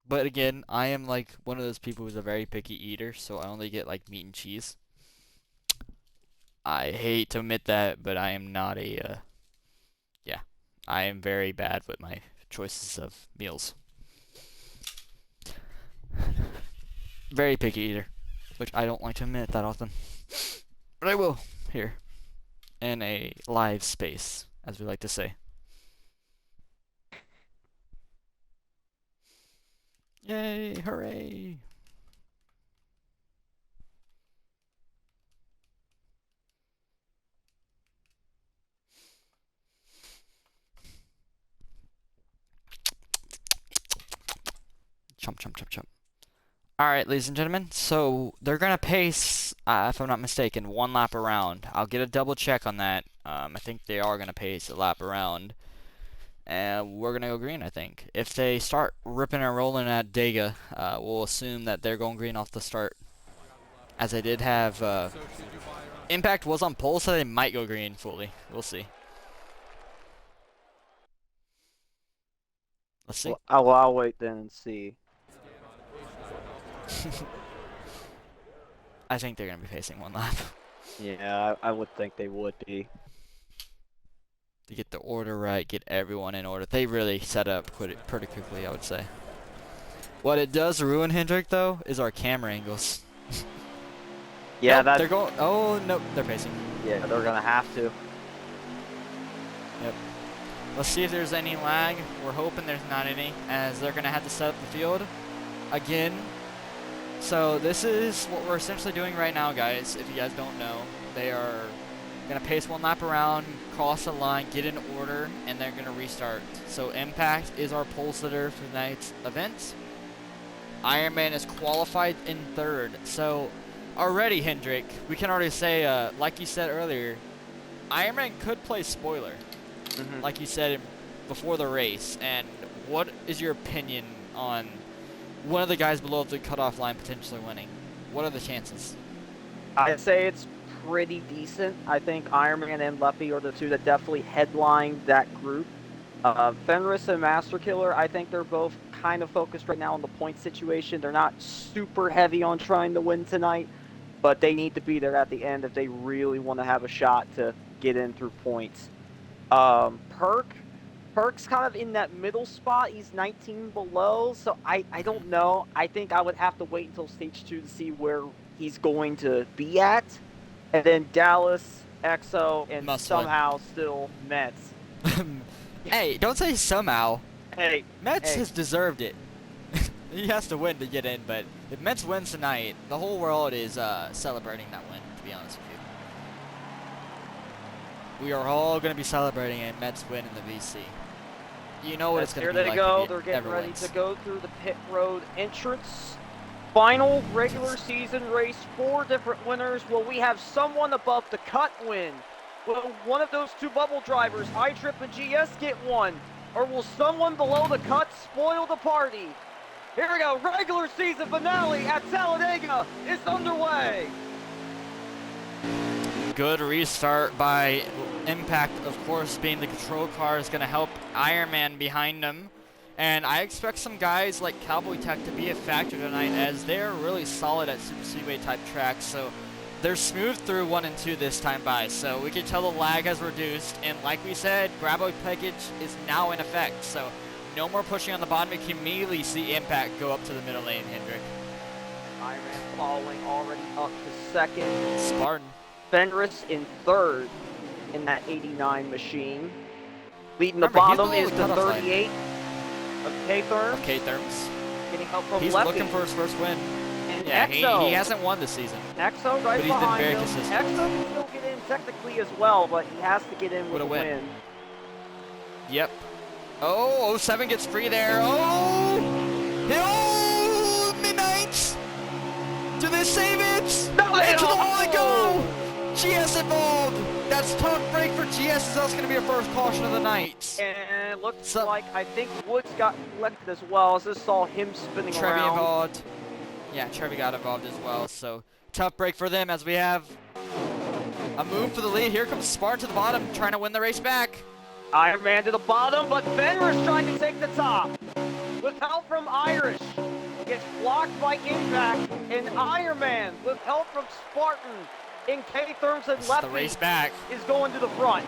But again, I am like one of those people who's a very picky eater, so I only get like meat and cheese. I hate to admit that, but I am not a, yeah, I am very bad with my choices of meals. Very picky eater, which I don't like to admit that often. But I will, here, in a live space, as we like to say. Yay, hooray! Chomp, chomp, chomp, chomp. Alright, ladies and gentlemen, so they're gonna pace, if I'm not mistaken, 1 lap around. I'll get a double check on that. I think they are gonna pace a lap around. And we're gonna go green, I think. If they start ripping and rolling at Dega, we'll assume that they're going green off the start. As they did have, Impact was on pole, so they might go green fully. We'll see. Let's see. Well, I'll wait then and see. I think they're gonna be pacing 1 lap. Yeah, I would think they would be. To get the order right, get everyone in order. They really set up pretty quickly, I would say. What it does ruin Hendrick though is our camera angles. Yeah, Nope, that. they're going. Oh nope, they're pacing. Yeah, they're gonna have to. Yep. Let's see if there's any lag. We're hoping there's not any, as they're gonna have to set up the field again. So this is what we're essentially doing right now, guys. If you guys don't know, they are gonna pace one lap around, cross the line, get in order, and they're gonna restart. So Impact is our pole sitter for tonight's event. Ironman is qualified in third. So already, Hendrick, we can already say, like you said earlier, Ironman could play spoiler, like you said before the race. And what is your opinion on one of the guys below the cutoff line potentially winning? What are the chances? I'd say it's pretty decent. I think Ironman and Leffy are the two that definitely headline that group. Fenris and Master Killer, I think they're both kind of focused right now on the point situation. They're not super heavy on trying to win tonight, but they need to be there at the end if they really want to have a shot to get in through points. Perk's kind of in that middle spot. He's 19 below, so I don't know. I think I would have to wait until stage 2 to see where he's going to be at. And then Dallas, EXO, and Must somehow still Mets. Hey, don't say somehow. Hey, Mets Hey. has deserved it. He has to win to get in, but if Mets wins tonight, the whole world is celebrating that win, to be honest with you. We are all going to be celebrating a Mets win in the VC. You know what it's going to here be they like go. if They're getting ever ready wins. to go through the pit road entrance. Final regular season race, 4 different winners. Will we have someone above the cut win? Will one of those 2 bubble drivers, iTrip and GS, get one? Or will someone below the cut spoil the party? Here we go, regular season finale at Talladega is underway. Good restart by Impact, of course, being the control car is going to help Ironman behind them. And I expect some guys like Cowboy Tech to be a factor tonight, as they're really solid at Super Speedway type tracks. So they're smooth through 1 and 2 this time by. So we can tell the lag has reduced. And like we said, grab-oil package is now in effect. So no more pushing on the bottom. You can immediately see Impact go up to the middle lane, Hendrick. Ironman following already up to second. Spartan. Fenris in third in that 89 machine. Leading the Remember, he's bottom below is the the cutoff line. 38 of K-Therm. Okay, Therms. Getting help from He's Leffy. looking for his first win. And Yeah, EXO. he hasn't won this season. EXO right But he's been behind very him. consistent. EXO can still get in technically as well, but he has to get in with With a a win. win. Yep. Oh, 07 gets free there. Oh! Oh! Midnight! Do they save it? No, they Into the don't. wall they go! GS involved! That's tough break for GS, as that's going to be our first caution of the night. And it looks So- like I think Woods got collected as well, as I saw him spinning Trevi around. involved. Yeah, Trevi got involved as well, so tough break for them as we have a move for the lead. Here comes Spartan to the bottom, trying to win the race back. Iron Man to the bottom, but Fenris trying to take the top. With help from Irish. Gets blocked by Impact, and Iron Man, with help from Spartan, in K-Therms and This is the race Lefty, back. is going to the front.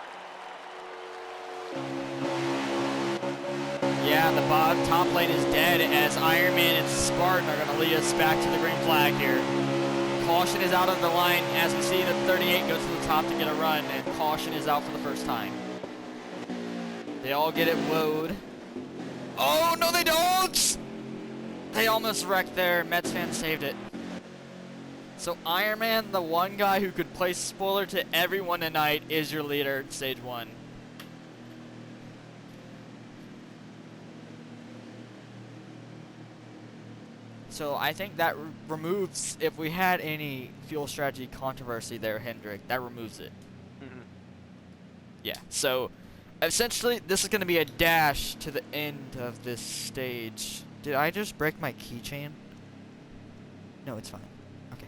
Yeah, the top lane is dead as Iron Man and Spartan are going to lead us back to the green flag here. Caution is out of the line as we see the 38 go to the top to get a run, and caution is out for the first time. They all get it woed. Oh, no they don't! They almost wrecked there. Mets fans saved it. So Iron Man, the one guy who could play spoiler to everyone tonight, is your leader in stage 1. So I think that removes, if we had any fuel strategy controversy there, Hendrick, that removes it. Yeah, so essentially this is going to be a dash to the end of this stage. Did I just break my keychain? No, it's fine. Okay.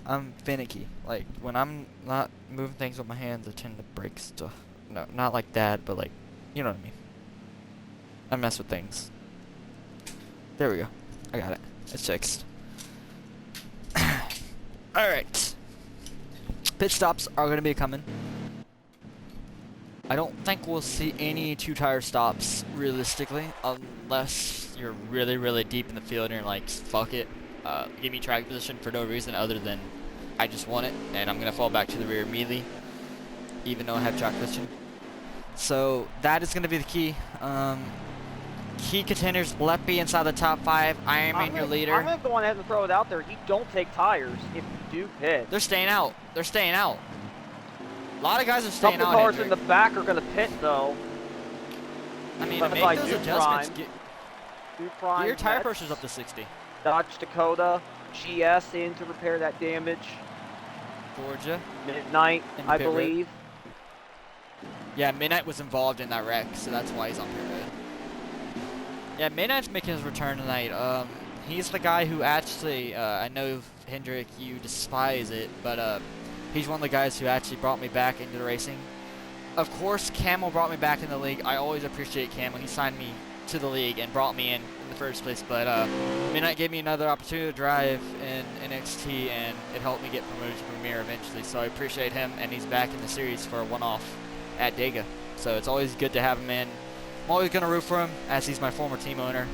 I'm finicky. Like, when I'm not moving things with my hands, I tend to break stuff. No, not like that, but like, you know what I mean. I mess with things. There we go. I got it. It's fixed. Alright. Pit stops are going to be coming. I don't think we'll see any two-tire stops realistically, unless you're really, really deep in the field and you're like, fuck it, give me track position for no reason other than I just want it, and I'm going to fall back to the rear immediately, even though I have track position. So that is going to be the key. Key contenders, Leppy inside the top 5, Ironman your leader. I'm going to go ahead and throw it out there. You don't take tires if you do pit. They're staying out. They're staying out. A lot of guys are staying out. Couple cars in the back are going to pit, though. I mean, But to make like those Duke adjustments, Prime, get Duke Prime, your tire Mets, pressure's up to 60. Dodge Dakota, GS in to repair that damage. Georgia. Midnight, In the I pit road. believe. Yeah, Midnight was involved in that wreck, so that's why he's on pit road. Yeah, Midnight's making his return tonight. He's the guy who actually, I know, Hendrick, you despise it, but he's one of the guys who actually brought me back into the racing. Of course, Camel brought me back in the league. I always appreciate Camel. He signed me to the league and brought me in the first place, but Midnight gave me another opportunity to drive in NXT, and it helped me get promoted to Premier eventually, so I appreciate him, and he's back in the series for a one-off at Dega. So it's always good to have him in. I'm always going to root for him, as he's my former team owner.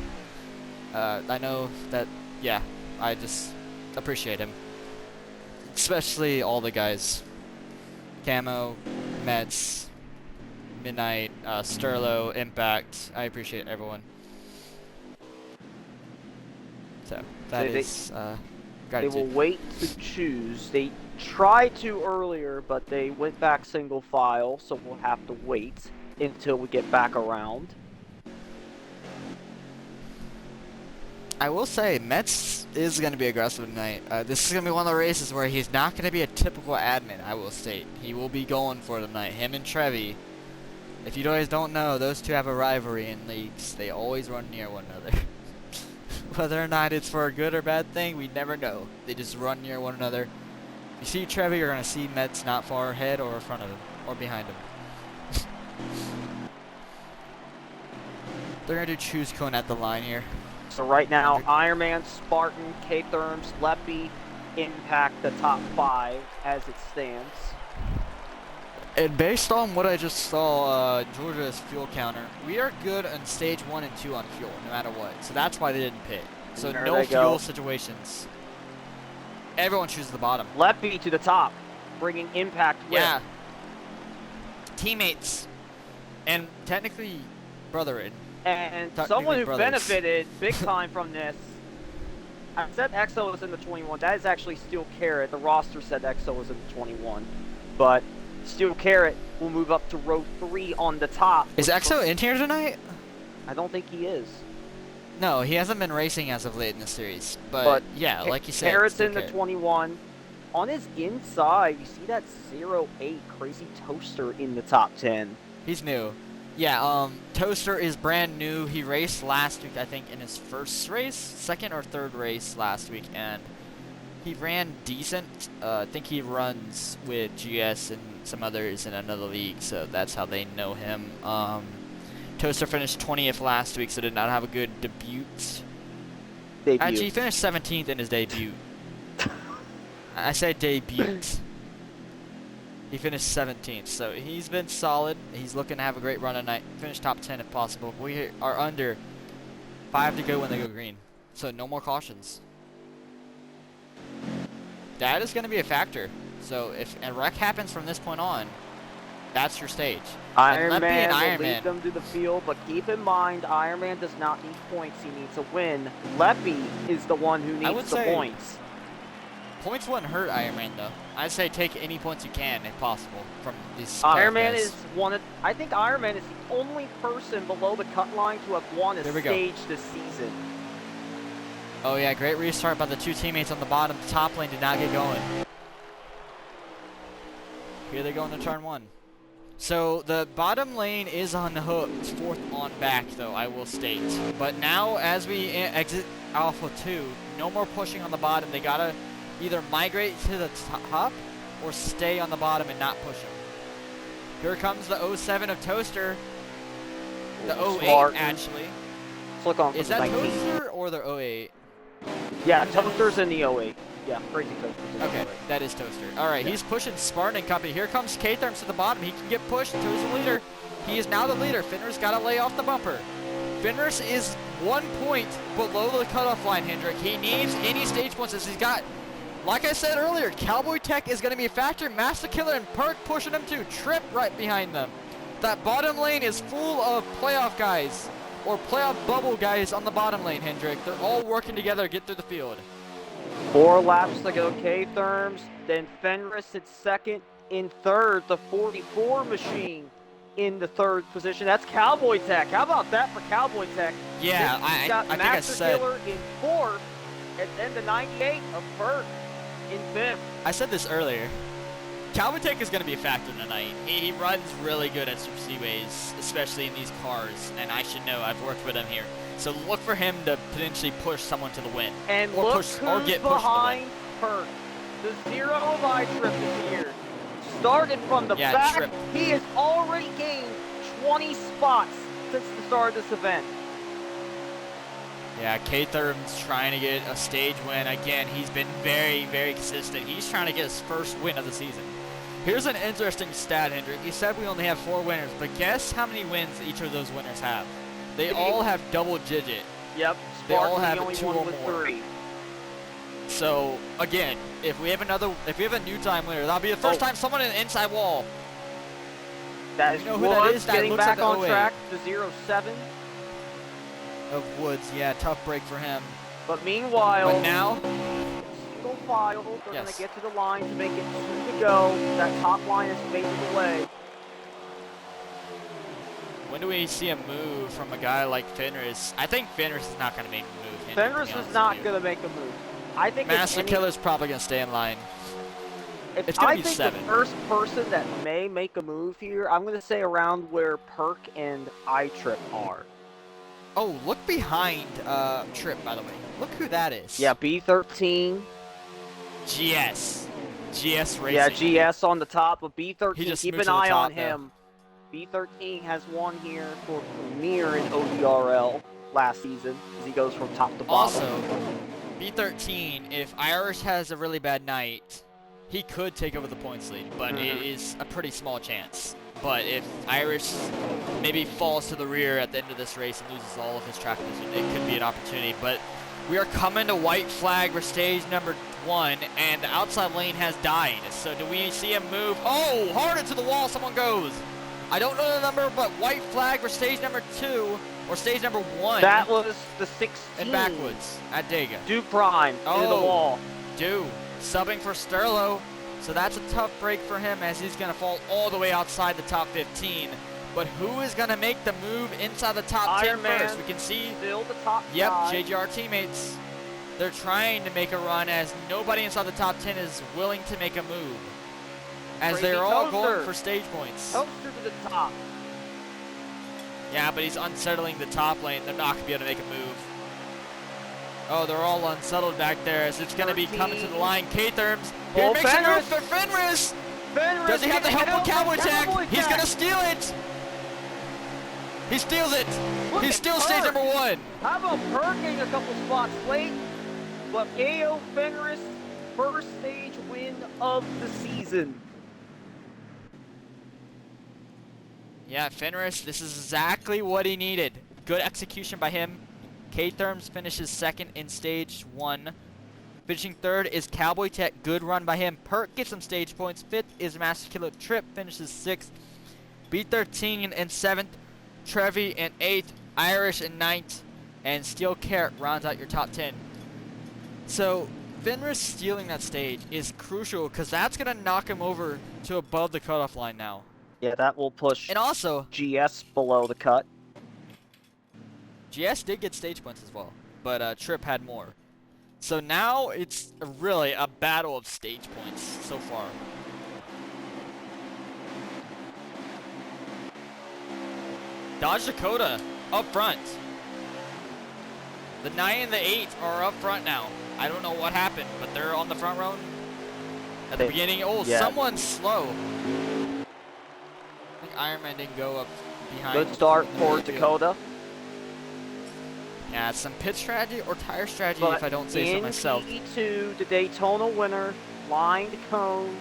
I know that, yeah, I just appreciate him. Especially all the guys. Camo, Mets, Midnight, Sterlo, Impact. I appreciate everyone. So, that is They gratitude. will wait to choose. They tried to earlier, but they went back single file, so we'll have to wait until we get back around. I will say, Mets is going to be aggressive tonight. This is going to be one of the races where he's not going to be a typical admin, I will state. He will be going for it tonight. Him and Trevi. If you guys don't know, those two have a rivalry in leagues. They always run near one another. Whether or not it's for a good or bad thing, we never know. They just run near one another. If you see Trevi, you're going to see Mets not far ahead or in front of him. Or behind him. They're going to do choose cone at the line here. So right now, Ironman, Spartan, K-Therms, Leppy, Impact the top 5 as it stands. And based on what I just saw, Georgia's fuel counter, we are good on stage 1 and 2 on fuel, no matter what. So that's why they didn't pit. So There no they fuel go. situations. Everyone chooses the bottom. Leppy to the top, bringing Impact with. Yeah. Teammates. And technically, brethren. And Technically someone who brothers. benefited big time from this. I said EXO was in the 21. That is actually Steel Carrot. The roster said EXO was in the 21. But Steel Carrot will move up to row 3 on the top. Is EXO in here tonight? I don't think he is. No, he hasn't been racing as of late in the series. But yeah, like you said. Carrot's Steel in the Carrot. 21. On his inside, you see that 08 Crazy Toaster in the top 10. He's new. Yeah, Toaster is brand new. He raced last week, I think, in his first race, second or third race last week, and he ran decent. I think he runs with GS and some others in another league, so that's how they know him. Toaster finished 20th last week, so did not have a good debut. Debut. Actually, he finished 17th in his debut. I said debut. He finished 17th, so he's been solid. He's looking to have a great run tonight. Finish top 10 if possible. We are under 5 to go when they go green, so no more cautions. That is going to be a factor. So if a wreck happens from this point on, that's your stage. And Leppy and Ironman will lead Ironman. them to the field, but keep in mind, Ironman does not need points. He needs a win. Leppy is the one who I would needs the say- points. Points wouldn't hurt Ironman though. I'd say take any points you can if possible from these. Ironman guys. is one of. I think Ironman is the only person below the cut line to have won a There we go. stage this season. Oh yeah, great restart by the two teammates on the bottom. The top lane did not get going. Here they go into turn 1. So the bottom lane is unhooked, 4th on back though, I will state. But now as we exit Alpha 2, no more pushing on the bottom. They gotta either migrate to the top or stay on the bottom and not push them. Here comes the 07 of Toaster. The 08 Spartan. actually. Let's look on for Is the that 19. Toaster or the 08? Yeah, Toaster's in the 08. Yeah, Crazy Toaster. Okay, that is Toaster. All right, he's pushing Spartan and company. Here comes K-Therms to the bottom. He can get pushed to his leader. He is now the leader. Fenris got to lay off the bumper. Fenris is 1 point below the cutoff line, Hendrick. He needs any stage points as he's got, like I said earlier, Cowboy Tech is going to be a factor. Master Killer and Perk pushing him too. Trip right behind them. That bottom lane is full of playoff guys or playoff bubble guys on the bottom lane, Hendrick. They're all working together to get through the field. 4 laps to go, K-Therms. Then Fenris at second. In third, the 44 machine in the third position. That's Cowboy Tech. How about that for Cowboy Tech? Yeah, I think I Master said. Killer in fourth, and then the 98 of Burt in fifth. I said this earlier. Cowboy Tech is going to be a factor tonight. He runs really good at super speedways, especially in these cars, and I should know. I've worked with him here. So look for him to potentially push someone to the win. And or look push, who's or get pushed behind Perk. The 0 of I-Trip this year. Started from the back. Trip. He has already gained 20 spots since the start of this event. Yeah, K-Therm's trying to get a stage win. Again, he's been very, very consistent. He's trying to get his first win of the season. Here's an interesting stat, Hendrick. You said we only have 4 winners, but guess how many wins each of those winners have? They all have double digit. Yep, They all Spartan's have the only 2 one or with more. 3. So, again, if we have a new time winner, that'll be the first time someone in the inside wall. That is You know who that Woods is? That getting looks back like the on 08. track, the 07. Of Woods, yeah, tough break for him. But meanwhile, But now, single file, they're Yes. going to get to the line to make it 2 to go. That top line is faded away. when do we see a move from a guy like Fenris? I think Fenris is not going to make a move. Hendrick, to Fenris be is honest not with you. going to make a move. I think Master Killer's probably going to stay in line. If It's gonna I be think 7. the first person that may make a move here, I'm going to say around where Perk and I-Trip are. Oh, look behind Trip, by the way. Look who that is. Yeah, B13. GS. GS Racing. Yeah, GS on the top, but He B13, just keep moved an to the eye top, on him. B13 has won here for Premier in ODRL last season as he goes from top to bottom. Also, B13, if Irish has a really bad night, he could take over the points lead, but it is a pretty small chance. But if Irish maybe falls to the rear at the end of this race and loses all of his track vision, it could be an opportunity. But we are coming to white flag for stage number 1, and the outside lane has died. So do we see him move? Oh, hard into the wall, someone goes. I don't know the number, but white flag for stage number 2, or stage number 1. That was the 16. in Backwoods at Dega. Duke Prime into the Oh. wall. Subbing for Sterlo. So that's a tough break for him as he's going to fall all the way outside the top 15. But who is going to make the move inside the top 10 Iron Man first? We can see, Still the top yep, guy. JGR teammates. They're trying to make a run as nobody inside the top 10 is willing to make a move. As Crazy they're all Toaster. going for stage points. Toaster to the top. Yeah, but he's unsettling the top lane. They're not going to be able to make a move. Oh, they're all unsettled back there as it's going to be coming to the line. K-Therms. Here Oh, makes a move Fenris. for Fenris. Fenris Does he have the help of Cowboy Tech? He's Tech. going to steal it. He steals it. Look He's at still stage Perk. number 1. How about Perk getting a couple spots late? But AO Fenris, first stage win of the season. Yeah, Fenris, this is exactly what he needed. Good execution by him. K-Therms finishes 2nd in stage 1. Finishing 3rd is Cowboy Tech. Good run by him. Perk gets some stage points. 5th is Master Killer. Trip finishes 6th. B13 in 7th. Trevi in 8th. Irish in 9th. And Steel Carrot rounds out your top 10. So, Fenris stealing that stage is crucial because that's going to knock him over to above the cutoff line now. Yeah, that will push And also, GS below the cut. GS did get stage points as well, but Trip had more. So now it's really a battle of stage points so far. Dodge Dakota up front. The 9 and the 8 are up front now. I don't know what happened, but they're on the front row at the beginning. Oh, yeah. someone's slow. I think Iron Man didn't go up behind. Good start in the for midfield. Dakota. Yeah, it's some pit strategy or tire strategy But if I don't say so in myself. P2, the Daytona winner, lined cone,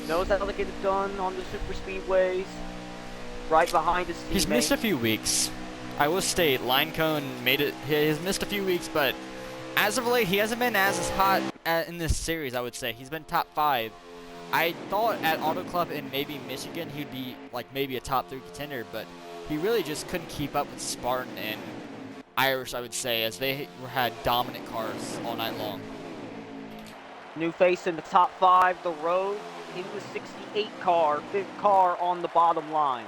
knows how to get it done on the super speedways, right behind his teammate. He's missed a few weeks. I will state, line cone made it. He has missed a few weeks, but as of late, he hasn't been as hot in this series. I would say he's been top 5. I thought at Auto Club and maybe Michigan he'd be like maybe a top 3 contender, but he really just couldn't keep up with Spartan and Irish, I would say, as they had dominant cars all night long. New face in the top 5, the road into the 68 car, 5th car on the bottom line.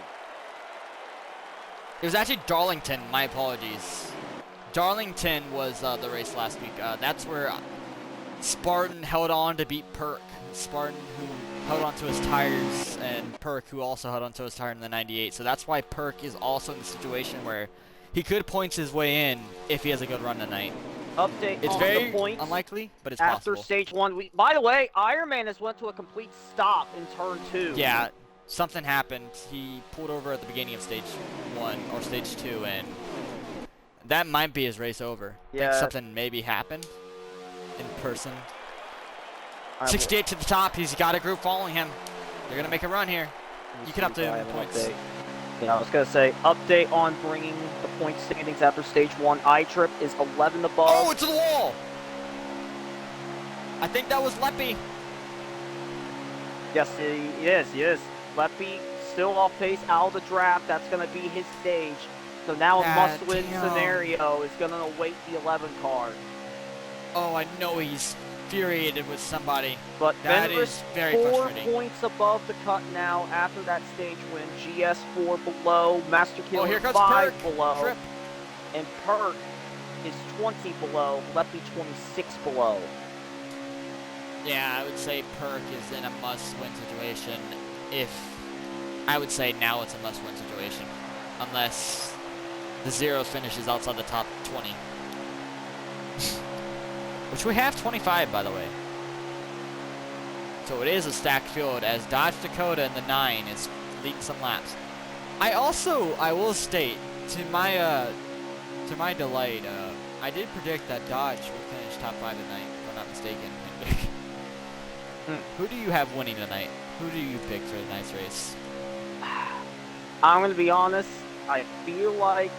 It was actually Darlington, my apologies. Darlington was the race last week. That's where Spartan held on to beat Perk. Spartan who held on to his tires, and Perk who also held on to his tire in the 98. So that's why Perk is also in the situation where he could point his way in if he has a good run tonight. Update It's on very the points unlikely, but it's after possible. stage 1. By the way, Ironman has went to a complete stop in turn 2. Yeah, something happened. He pulled over at the beginning of stage 1 or stage 2, and that might be his race over. I Yeah. think something maybe happened in person. I will- 68 to the top. He's got a group following him. They're going to make a run here. let me You can see if update I him have in an points. update. Yeah, I was going to say, update on bringing the point standings after stage 1. iTrip is 11 above. Oh, it's to the wall! I think that was Leppy. Yes, he is. Leppy still off pace out of the draft. That's going to be his stage. So now a God must-win damn. scenario is going to await the 11 car. Oh, I know he's infuriated with somebody. But That Fenris is very 4 frustrating. points above the cut now after that stage win. GS 4 below. Master Oh, Killer here comes 5 Perk. below. Trip. And Perk is 20 below. Leppy 26 below. Yeah, I would say Perk is in a must-win situation. I would say now it's a must-win situation. Unless the zero finishes outside the top 20. Which we have 25, by the way. So it is a stacked field as Dodge Dakota in the 9 is leading some laps. I will state, to my delight, I did predict that Dodge would finish top 5 tonight, if I'm not mistaken. Who do you have winning tonight? Who do you pick for tonight's race? I'm going to be honest. I feel like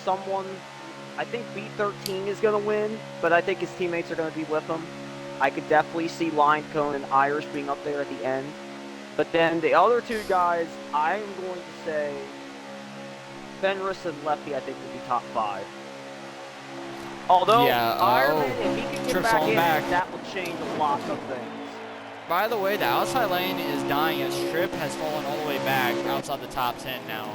I think B13 is going to win, but I think his teammates are going to be with him. I could definitely see Line Cone and Irish being up there at the end. But then the other 2 guys, I am going to say Fenris and Leppy, I think, will be top 5. Although, Yeah, Ironman, if he can get Tripp's back falling in, back. that will change a lot of things. By the way, the outside lane is dying as Trip has fallen all the way back outside the top 10 now.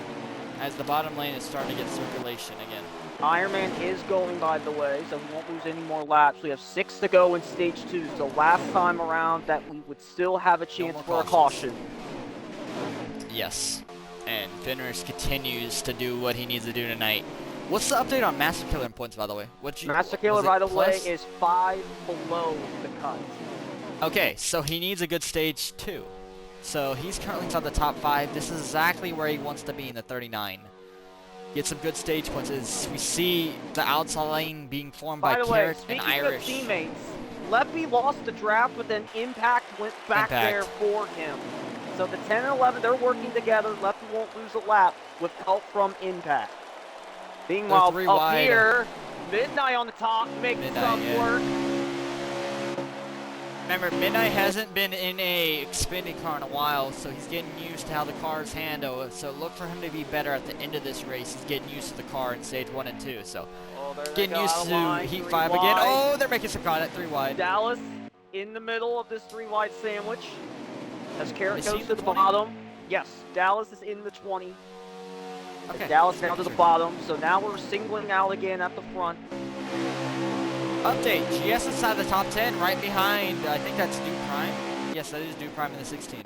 As the bottom lane is starting to get circulation again. Ironman is going, by the way, so we won't lose any more laps. We have 6 to go in stage 2, so last time around that we would still have a chance more for a cautions. caution. Yes. And Fenris continues to do what he needs to do tonight. What's the update on Master Killer in points, by the way? Master Killer, by the way, is 5 below the cut. Okay, so he needs a good stage 2. So he's currently inside the top 5. This is exactly where he wants to be in the 39. Get some good stage points as we see the outside lane being formed by By the way, Carrot and speaking Irish. of teammates, Leppy lost the draft, but then Impact went back there for him. So the 10 and 11, they're working together. Leppy won't lose a lap with help from Impact. Meanwhile, three up wide. here, Midnight on the top, making Midnight, some yeah. work. Remember, Midnight hasn't been in a Xfinity car in a while, so he's getting used to how the cars handle. So look for him to be better at the end of this race. He's getting used to the car in stage 1 and 2. So Oh, there they getting go, used out of to line, Heat 3 5 again. wide. Oh, they're making some contact. 3 wide. Dallas in the middle of this 3-wide sandwich. As Carrot Is he goes in to the the 20? bottom. Yes, Dallas is in the 20. Okay. Dallas down to the Sure. bottom. So now we're singling out again at the front. Update. GS inside the top 10, right behind, I think that's Duke Prime. Yes, that is Duke Prime in the 16.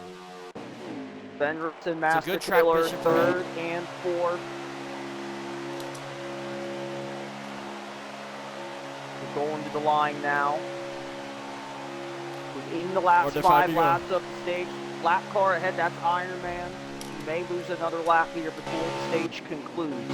Fenris and Master good track Killer, position for him. 3rd and 4th. We're going to the line now. We're in the last Where'd they find 5 you go? laps of the stage. Lap car ahead, that's Iron Man. He may lose another lap here before the stage concludes.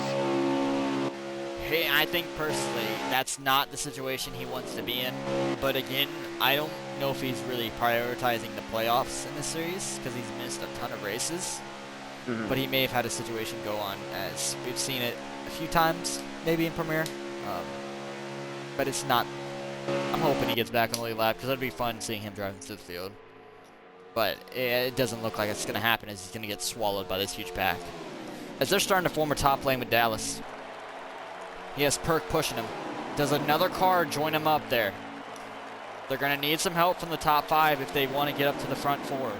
Hey, I think personally that's not the situation he wants to be in. But again, I don't know if he's really prioritizing the playoffs in this series because he's missed a ton of races. But he may have had a situation go on, as we've seen it a few times, maybe in Premier. But it's not. I'm hoping he gets back on the lead lap because it'd be fun seeing him driving through the field. But it doesn't look like it's going to happen, as he's going to get swallowed by this huge pack. As they're starting to form a top lane with Dallas. He has Perk pushing him. Does another car join him up there? They're going to need some help from the top 5 if they want to get up to the front 4.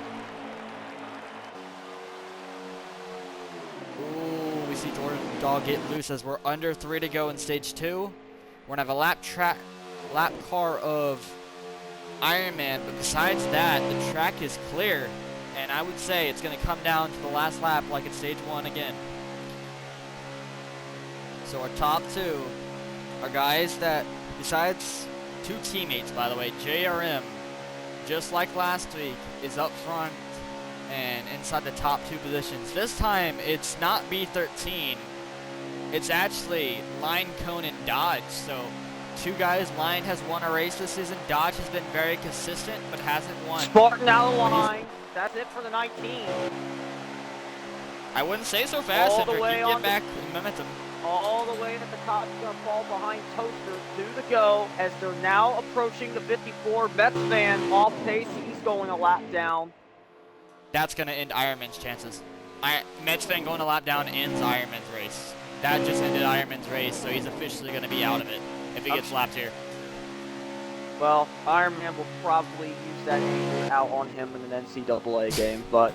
Ooh, we see Jordan Dahl get loose as we're under 3 to go in stage 2. We're going to have a lap car of Ironman, but besides that, the track is clear. And I would say it's going to come down to the last lap like it's stage 1 again. So our top 2 are guys that, besides 2 teammates, by the way, JRM, just like last week, is up front and inside the top 2 positions. This time, it's not B13. It's actually Line, Cone, and Dodge. So 2 guys. Line has won a race this season. Dodge has been very consistent, but hasn't won. Spartan out of line. That's it for the 19. I wouldn't say so fast. All the Hendrick. way You on get back in momentum. All the way at the top is going to fall behind Toaster. 2 to go as they're now approaching the 54. Mets fan off pace. He's going a lap down. That's going to end Ironman's chances. Mets fan going a lap down ends Ironman's race. That just ended Ironman's race, so he's officially going to be out of it if he gets lapped here. Well, Ironman will probably use that anger out on him in an NCAA game, but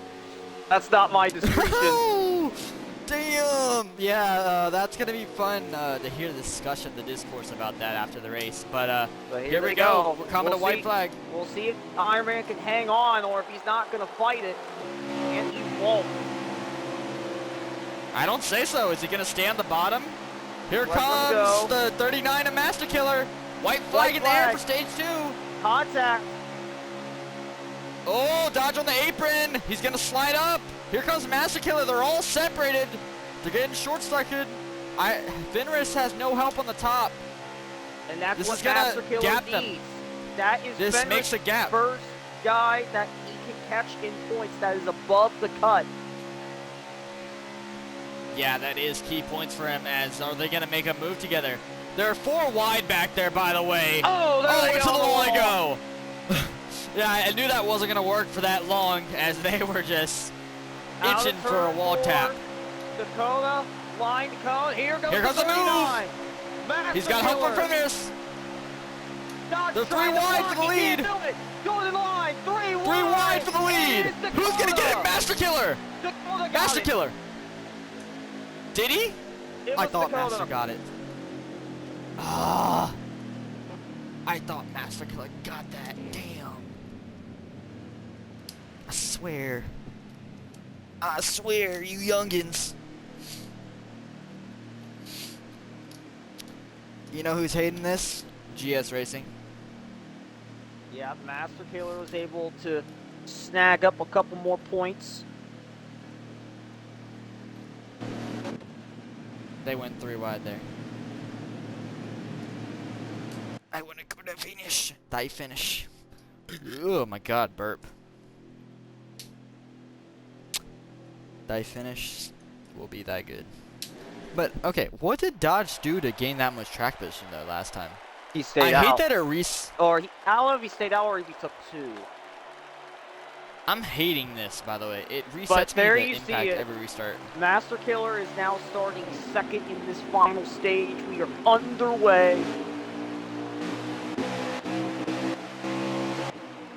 that's not my discretion. Damn! Yeah, that's going to be fun to hear the discussion, the discourse about that after the race. But here we go. We're coming to white flag. We'll see if Ironman can hang on or if he's not going to fight it. And he won't. I don't say so. Is he going to stay on the bottom? Here Let comes the 39 of Master Killer. White flag in the air for stage 2. Contact. Oh, Dodge on the apron. He's going to slide up. Here comes Master Killer. They're all separated. They're getting short-circuited. Fenris has no help on the top. And that's This what is gonna Master Killer gap needs. them. That is This Fenris' makes a gap. first guy that he can catch in points that is above the cut. Yeah, that is key points for him. As are they going to make a move together? There are 4 wide back there, by the way. Oh, there they to the go. wall they go. Yeah, I knew that wasn't going to work for that long, as they were just Out itching of for a turn wall 4, tap. Dakota, line to cone. Here goes the move. 39. He's got help from Fenris. They're 3 wide for the lead. Going in line. 3 wide. 3 wide for the lead. Who's going to get it? Master Killer. Dakota got Master it. Killer. Did he? It I was thought Dakota. Master got it. Ah. I thought Master Killer got that. Damn. I swear, you youngins. You know who's hating this? GS Racing. Yeah, Master Killer was able to snag up a couple more points. They went 3 wide there. I want to go to finish. Die finish. Oh my god, burp. Die finish will be that good. But, okay, what did Dodge do to gain that much track position, though, last time? He stayed out. I hate that it I don't know if he stayed out or if he took 2. I'm hating this, by the way. It But resets there me you to see impact it. every restart. Master Killer is now starting second in this final stage. We are underway.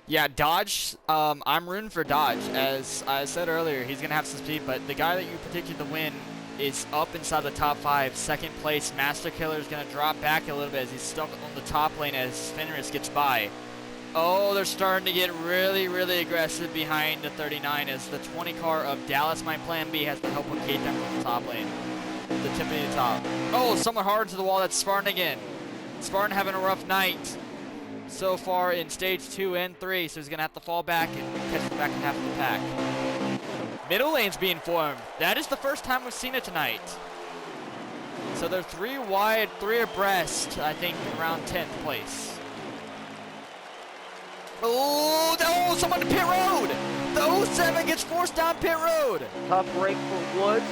Yeah, Dodge, I'm rooting for Dodge. As I said earlier, he's going to have some speed, but the guy that you predicted to win is up inside the top 5. Second place, Master Killer is going to drop back a little bit as he's stuck on the top lane as Fenris gets by. Oh, they're starting to get really, really aggressive behind the 39 as the 20 car of Dallas, my plan B, has to help locate them from the top lane. The tip of the top. Oh, somewhat hard to the wall. That's Spartan again. Spartan having a rough night so far in stage 2 and 3, so he's going to have to fall back and catch the back in half of the pack. Middle lane's being formed. That is the first time we've seen it tonight. So they're 3 wide, 3 abreast, I think, around 10th place. Oh, someone to pit road! The 07 gets forced down pit road! Tough break for Woods.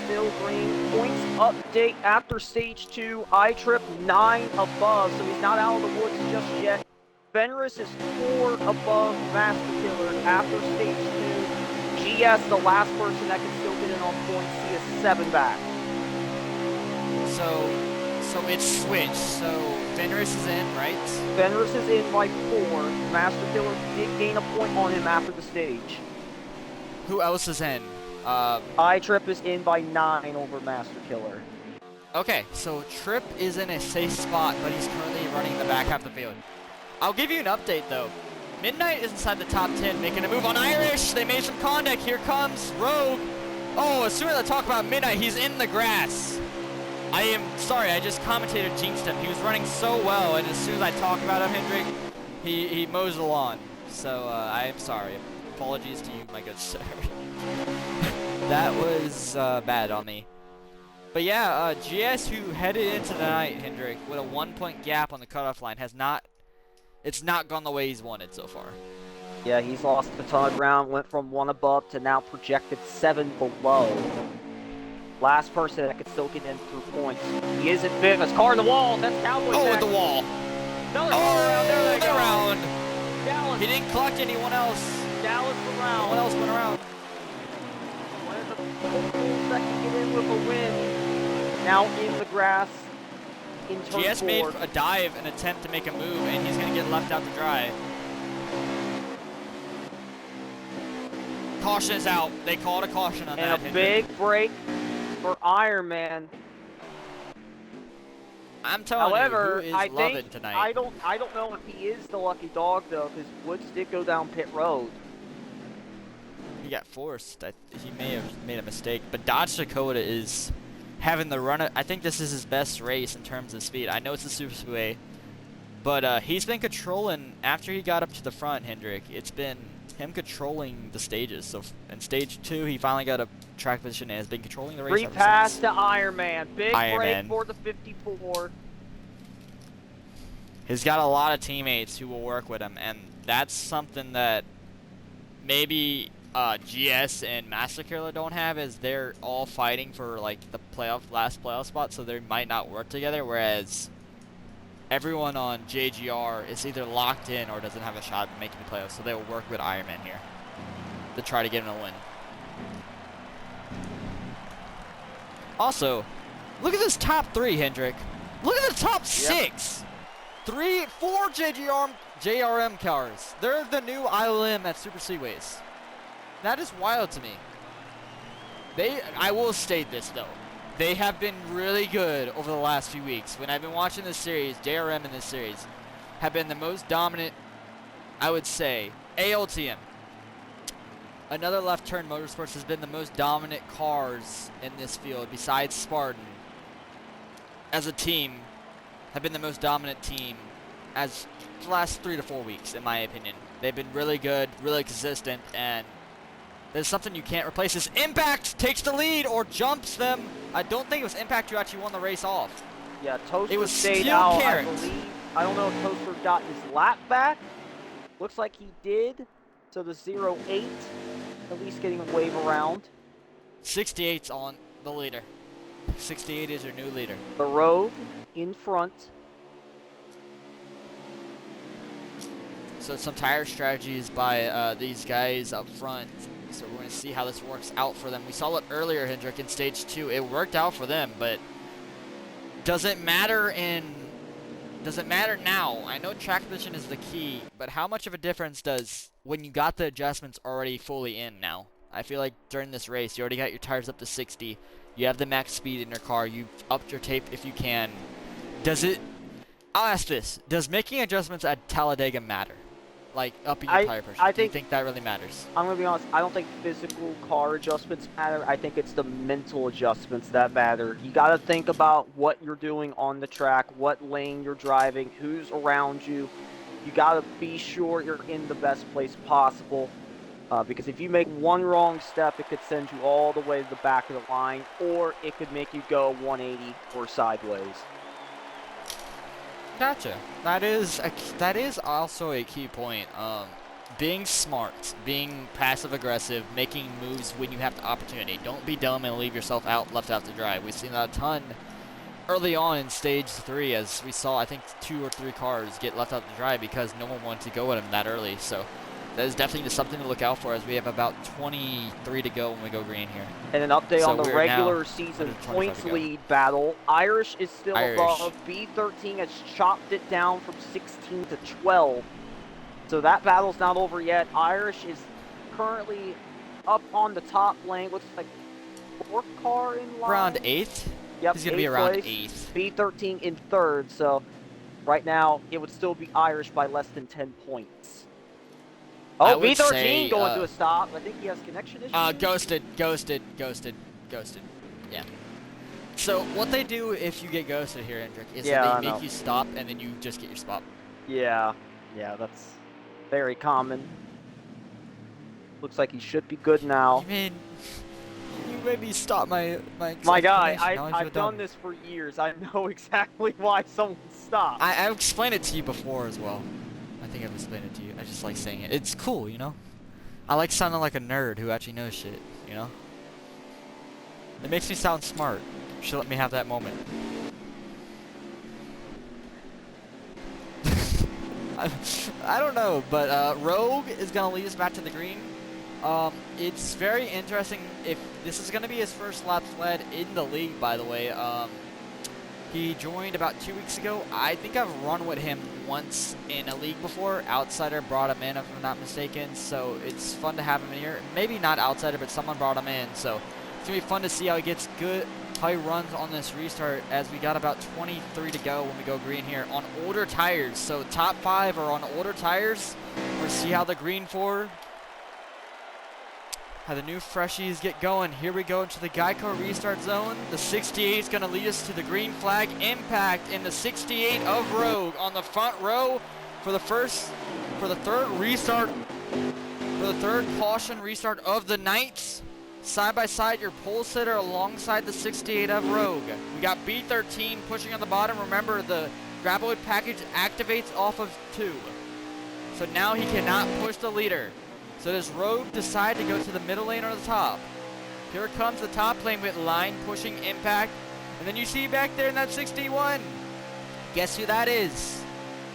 Still green. Points update after stage 2. iTrip 9 above, so he's not out of the woods just yet. Fenris is 4 above Master Killer after stage 2. GS, the last person that can still get in on points, he is 7 back. So it's switched. So Fenris is in, right? Fenris is in by 4. Master Killer did gain a point on him after the stage. Who else is in? iTrip is in by 9 over Master Killer. Okay, so Trip is in a safe spot, but he's currently running in the back half of the field. I'll give you an update, though. Midnight is inside the top 10, making a move on Irish. They made some contact. Here comes Rogue. Oh, as soon as I talk about Midnight, he's in the grass. I am sorry, I just commentated jinxed him. He was running so well, and as soon as I talk about him, Hendrick, he mows the lawn. So, I am sorry. Apologies to you, my good sir. That was bad on me. But yeah, GS, who headed into the night, Hendrick, with a 1-point gap on the cutoff line, it's not gone the way he's wanted so far. Yeah, he's lost a ton of ground, went from 1 above to now projected 7 below. Last person that could still get in through points. He isn't fitness. Car in the wall. That's Cowboy. Oh, at the wall. Another car around. There they go. Around. Dallas. He didn't collect anyone else. Dallas around. No one else went around. One of the hopefuls that can get in with a win. Now in the grass. In turn GS 4. made a dive, an attempt to make a move, and he's going to get left out to dry. Caution is out. They called a caution on that. And a big break for Iron Man. I'm telling However, you, who is I loving think tonight. I don't know if he is the lucky dog though, because Woods did go down pit road. He got forced. He may have made a mistake, but Dodge Dakota is having the run. I think this is his best race in terms of speed. I know it's a super speedway, but he's been controlling after he got up to the front. Hendrick, it's been him controlling the stages. So in stage 2, he finally got a track position and has been controlling the race. Free ever pass since. to Iron Man. Big Iron break Man. for the 54. He's got a lot of teammates who will work with him, and that's something that maybe GS and Master Killer don't have, is they're all fighting for like the last playoff spot, so they might not work together, whereas everyone on JGR is either locked in or doesn't have a shot at making the playoffs, so they will work with Iron Man here to try to get him a win. Also, look at this top 3, Hendrick. Look at the top 6. 4 JRM cars. They're the new ILM at Super Speedways. That is wild to me. I will state this though. They have been really good over the last few weeks. When I've been watching this series, JRM in this series have been the most dominant, I would say. ALTM. Another Left Turn Motorsports has been the most dominant cars in this field besides Spartan. As a team, have been the most dominant team as the last 3 to 4 weeks, in my opinion. They've been really good, really consistent, and there's something you can't replace. This Impact takes the lead or jumps them. I don't think it was Impact who actually won the race off. Yeah, Toaster It was stayed Steel out, Carrot. I believe. I don't know if Toaster got his lap back. Looks like he did. So the 08 at least getting a wave around. 68's on the leader. 68 is your new leader. The Rogue in front. So some tire strategies by these guys up front. So we're going to see how this works out for them. We saw it earlier, Hendrick, in stage 2. It worked out for them, but does it matter now? I know track position is the key, but how much of a difference does when you got the adjustments already fully in now? I feel like during this race, you already got your tires up to 60. You have the max speed in your car. You've upped your tape if you can. I'll ask this. Does making adjustments at Talladega matter? Like, upping your tire pressure. Do you think that really matters? I'm going to be honest. I don't think physical car adjustments matter. I think it's the mental adjustments that matter. You got to think about what you're doing on the track, what lane you're driving, who's around you. You got to be sure you're in the best place possible. Because if you make one wrong step, it could send you all the way to the back of the line, or it could make you go 180 or sideways. Gotcha. That is also a key point. Being smart, being passive aggressive, making moves when you have the opportunity. Don't be dumb and leave yourself left out to dry. We've seen that a ton early on in stage 3, as we saw, I think 2 or 3 cars get left out to dry because no one wanted to go with them that early. So that is definitely just something to look out for, as we have about 23 to go when we go green here. And an update So on the we're regular now season 125 points to go. lead battle. Irish is still Irish. above. B13 has chopped it down from 16 to 12. So that battle's not over yet. Irish is currently up on the top lane. Looks like 4th car in line. Around 8th? Yep, He's going to be 8th around place. 8th. B13 in 3rd. So right now it would still be Irish by less than 10 points. I Oh, would B13 say, going to a stop. I think he has connection issues. Ghosted. Yeah. So what they do if you get ghosted here, Hendrick, is Yeah, I that they know. make you stop and then you just get your spot. Yeah, that's very common. Looks like he should be good now. You mean you made me stop my My guy, explanation. Now I feel I've done dumb. this for years. I know exactly why someone stopped. I've explained it to you before as well. I think I've explained it to you. I just like saying it. It's cool, you know? I like sounding like a nerd who actually knows shit, you know? It makes me sound smart. You should let me have that moment. I don't know, but Rogue is going to lead us back to the green. It's very interesting if this is going to be his first lap sled in the league, by the way. He joined about 2 weeks ago. I think I've run with him once in a league before. Outsider brought him in, if I'm not mistaken, so it's fun to have him in here. Maybe not Outsider, but someone brought him in, so it's going to be fun to see how he gets good, how he runs on this restart, as we got about 23 to go when we go green here on older tires. So top 5 are on older tires. We'll see how the green 4, how the new freshies get going. Here we go into the Geico restart zone. The 68 is going to lead us to the green flag. Impact in the 68 of Rogue on the front row for the third caution restart of the night. Side by side, your pole sitter alongside the 68 of Rogue. We got B13 pushing on the bottom. Remember, the graboid package activates off of 2. So now he cannot push the leader. So does Rogue decide to go to the middle lane or the top? Here comes the top lane with line pushing Impact. And then you see back there in that 61. Guess who that is?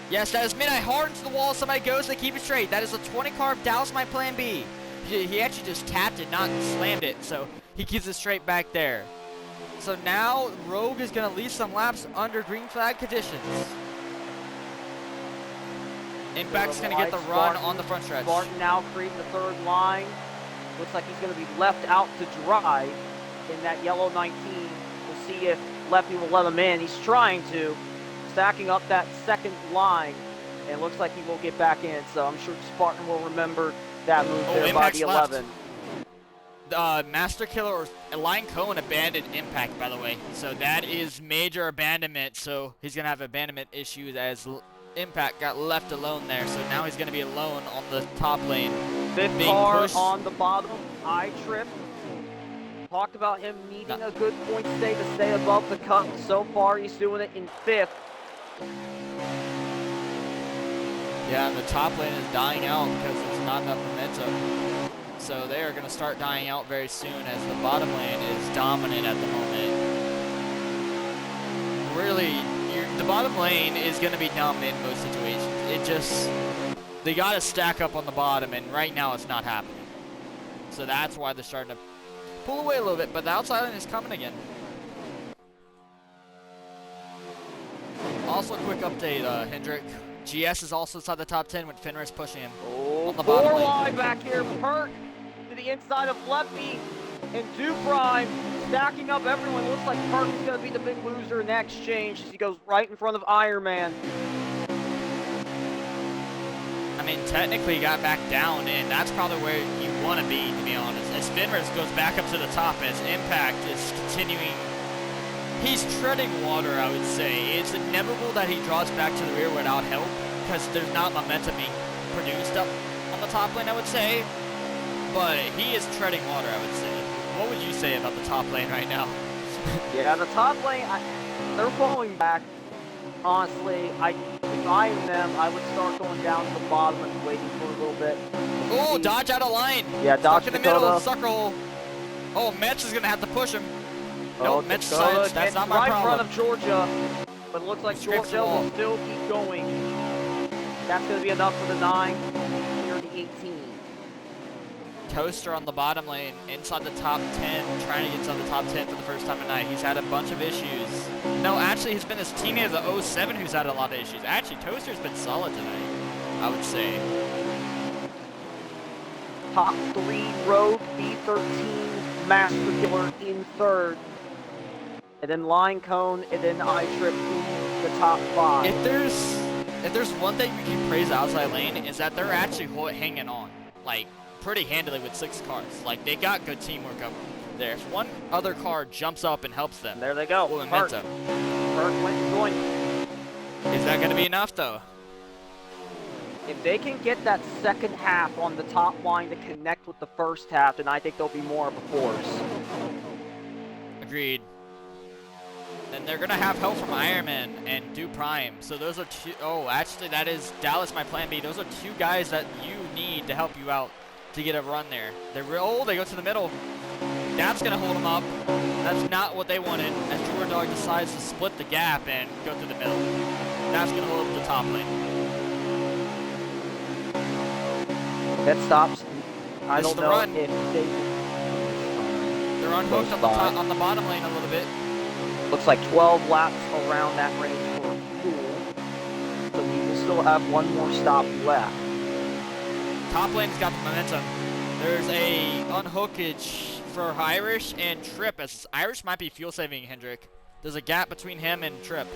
Yes, that is Midnight. Hard into the wall. Somebody goes. They keep it straight. That is a 20 car of Dallas My Plan B. He actually just tapped it, not slammed it. So he keeps it straight back there. So now Rogue is going to lead some laps under green flag conditions. Impact's going to get the run on the front stretch. Spartan now creating the 3rd line. Looks like he's going to be left out to dry in that yellow 19. We'll see if Lefty will let him in. He's trying to. Stacking up that 2nd line. And it looks like he will get back in. So I'm sure Spartan will remember that move there by Impact's the left. 11. Master Killer or Line Cohen abandoned Impact, by the way. So that is major abandonment. So he's going to have abandonment issues as Impact got left alone there. So now he's going to be alone on the top lane. 5th being car pushed. on the bottom. I-Trip. Talked about him needing a good point today to stay above the cut. So far, he's doing it in 5th. Yeah, and the top lane is dying out because there's not enough momentum. So they are going to start dying out very soon, as the bottom lane is dominant at the moment. Really, the bottom lane is going to be dominant in most situations. They got to stack up on the bottom, and right now it's not happening. So that's why they're starting to pull away a little bit, but the outside lane is coming again. Also, a quick update, Hendrick. GS is also inside the top 10 with Fenris pushing him. Oh, on the bottom 4 lane. wide back here. Perk to the inside of Lefty and Duprime stacking up everyone. Looks like Perk is going to be the big loser in that exchange as he goes right in front of Iron Man. I mean, technically he got back down, and that's probably where you want to be honest. As Fenris goes back up to the top, as Impact is continuing. He's treading water, I would say. It's inevitable that he draws back to the rear without help, because there's not momentum being produced up on the top lane, I would say. but he is treading water, I would say. What would you say about the top lane right now? Yeah, the top lane, they're falling back. Honestly, if I am them, I would start going down to the bottom and waiting for a little bit. Oh, dodge out of line. Yeah, dodge Stuck in the middle, Dakota. sucker hole. Oh, Metz is gonna have to push him. Oh, Nope, Metz Dakota decides that's gets not my right in problem. front of Georgia, but it looks like Scrapes the Georgia wall. will still keep going. That's going to be enough for the 9. Here the 18. Toaster on the bottom lane, inside the top 10, trying to get inside the top 10 for the first time tonight. He's had a bunch of issues. No, actually, it's been his teammate of the 07 who's had a lot of issues. Actually, Toaster's been solid tonight, I would say. Top 3, Rogue, B13, Master Killer in 3rd. And then Line Cone, and then I-Trip in the top 5. If there's one thing we can praise outside lane, is that they're actually hanging on, like, pretty handily with 6 cars. Like, they got good teamwork up there. If one other car jumps up and helps them, There they go. with momentum. Hurt went and joined. Is that going to be enough, though? If they can get that second half on the top line to connect with the first half, then I think they'll be more of a force. Agreed. Then they're going to have help from Ironman and Do Prime. So those are two. Oh, actually, that is Dallas, my plan B. Those are 2 guys that you need to help you out to get a run there. They go to the middle. That's going to hold them up. That's not what they wanted, as Jordan Dog decides to split the gap and go through the middle. That's going to hold up the top lane. Pit stops. I This is don't the know run. if they... They're unhooked on the bottom lane a little bit. Looks like 12 laps around that range for fuel. So we will still have one more stop left. Top lane's got the momentum. There's a unhookage for Irish and Trip, as Irish might be fuel saving Hendrick. There's a gap between him and Trip.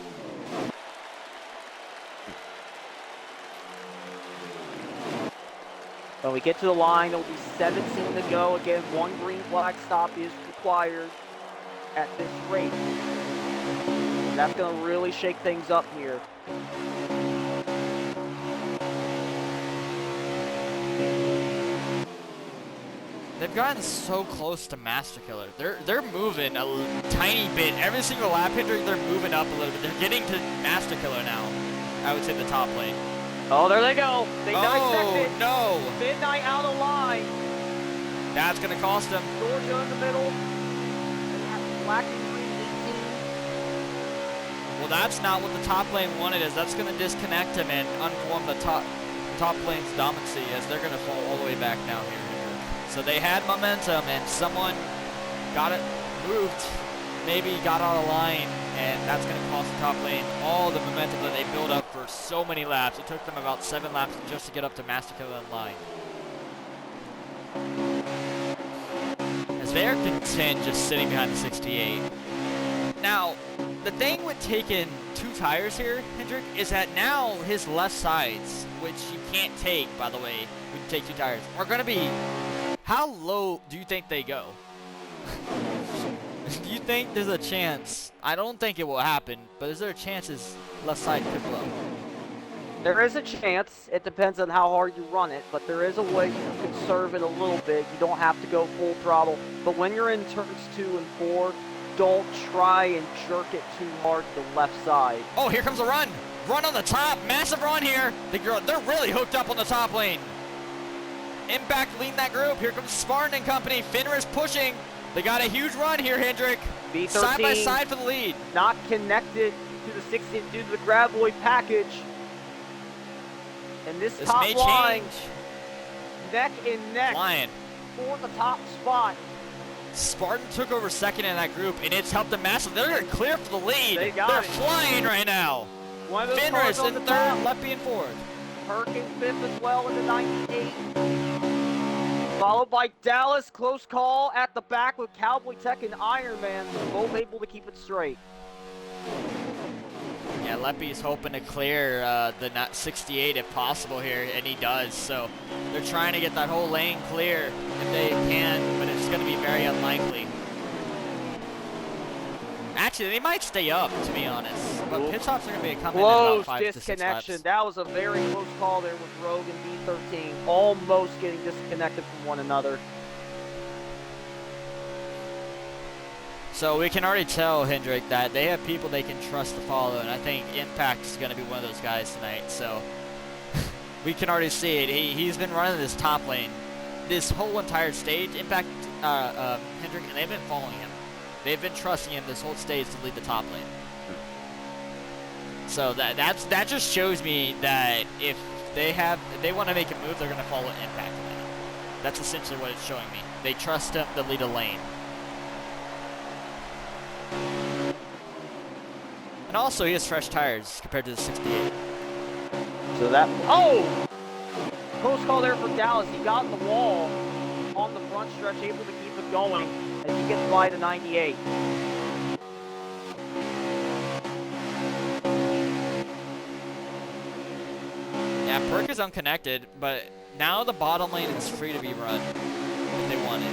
When we get to the line, it will be 17 to go. Again, 1 green flag stop is required at this rate. That's going to really shake things up here. They've gotten so close to Master Killer. They're moving a tiny bit. Every single lap, Hendrick, they're moving up a little bit. They're getting to Master Killer now. I would say the top lane. Oh, there they go. They dissect it. No! Midnight out of line. That's gonna cost them. Georgia in the middle. Black and green 18. Well, that's not what the top lane wanted. Is that's gonna disconnect him and unform the top lane's dominancy, as they're gonna fall all the way back now here. So they had momentum, and someone got it moved, maybe got out of line, and that's going to cost the top lane all the momentum that they built up for so many laps. It took them about 7 laps just to get up to Master Killer in line. As they are content just sitting behind the 68. Now, the thing with taking 2 tires here, Hendrick, is that now his left sides, which you can't take, by the way, when you take 2 tires, are going to be... How low do you think they go? Do you think there's a chance? I don't think it will happen, but is there a chance his left side could blow? There is a chance. It depends on how hard you run it, but there is a way you can conserve it a little bit. You don't have to go full throttle. But when you're in turns 2 and 4, don't try and jerk it too hard to the left side. Oh, here comes a run! Run on the top! Massive run here! They're really hooked up on the top lane. Impact leading that group. Here comes Spartan and company. Fenris pushing. They got a huge run here, Hendrick. B13 Side by side for the lead. not connected to the 60 due to the Graboid package. And this top may line, change. neck and neck Flying. for the top spot. Spartan took over second in that group, and it's helped them massively. They're going to clear for the lead. They got They're it. flying right now. One of those Fenris cars on in the third, top. Leppy in fourth. Hurricane 5th as well in the 98. Followed by Dallas, close call at the back with Cowboy Tech and Ironman, both able to keep it straight. Yeah, Leppy's hoping to clear the 68 if possible here, and he does. So they're trying to get that whole lane clear if they can, but it's going to be very unlikely. Actually, they might stay up, to be honest. But Ooh. pit stops are going to be coming in about Close 5 to 6 disconnection. laps. That was a very close call there with Rogue and B13 almost getting disconnected from one another. So we can already tell, Hendrick, that they have people they can trust to follow, and I think Impact is going to be one of those guys tonight. So we can already see it. He's been running this top lane this whole entire stage. Impact, Hendrick, and they've been following him. They've been trusting him this whole stage to lead the top lane. So that just shows me that if they want to make a move, they're going to follow Impact. That's essentially what it's showing me. They trust him to lead a lane. And also, he has fresh tires compared to the 68. So that, oh! Close call there for Dallas. He got in the wall on the front stretch, able to keep it going as he gets by the 98. Yeah, Perk is unconnected, but now the bottom lane is free to be run if they want it.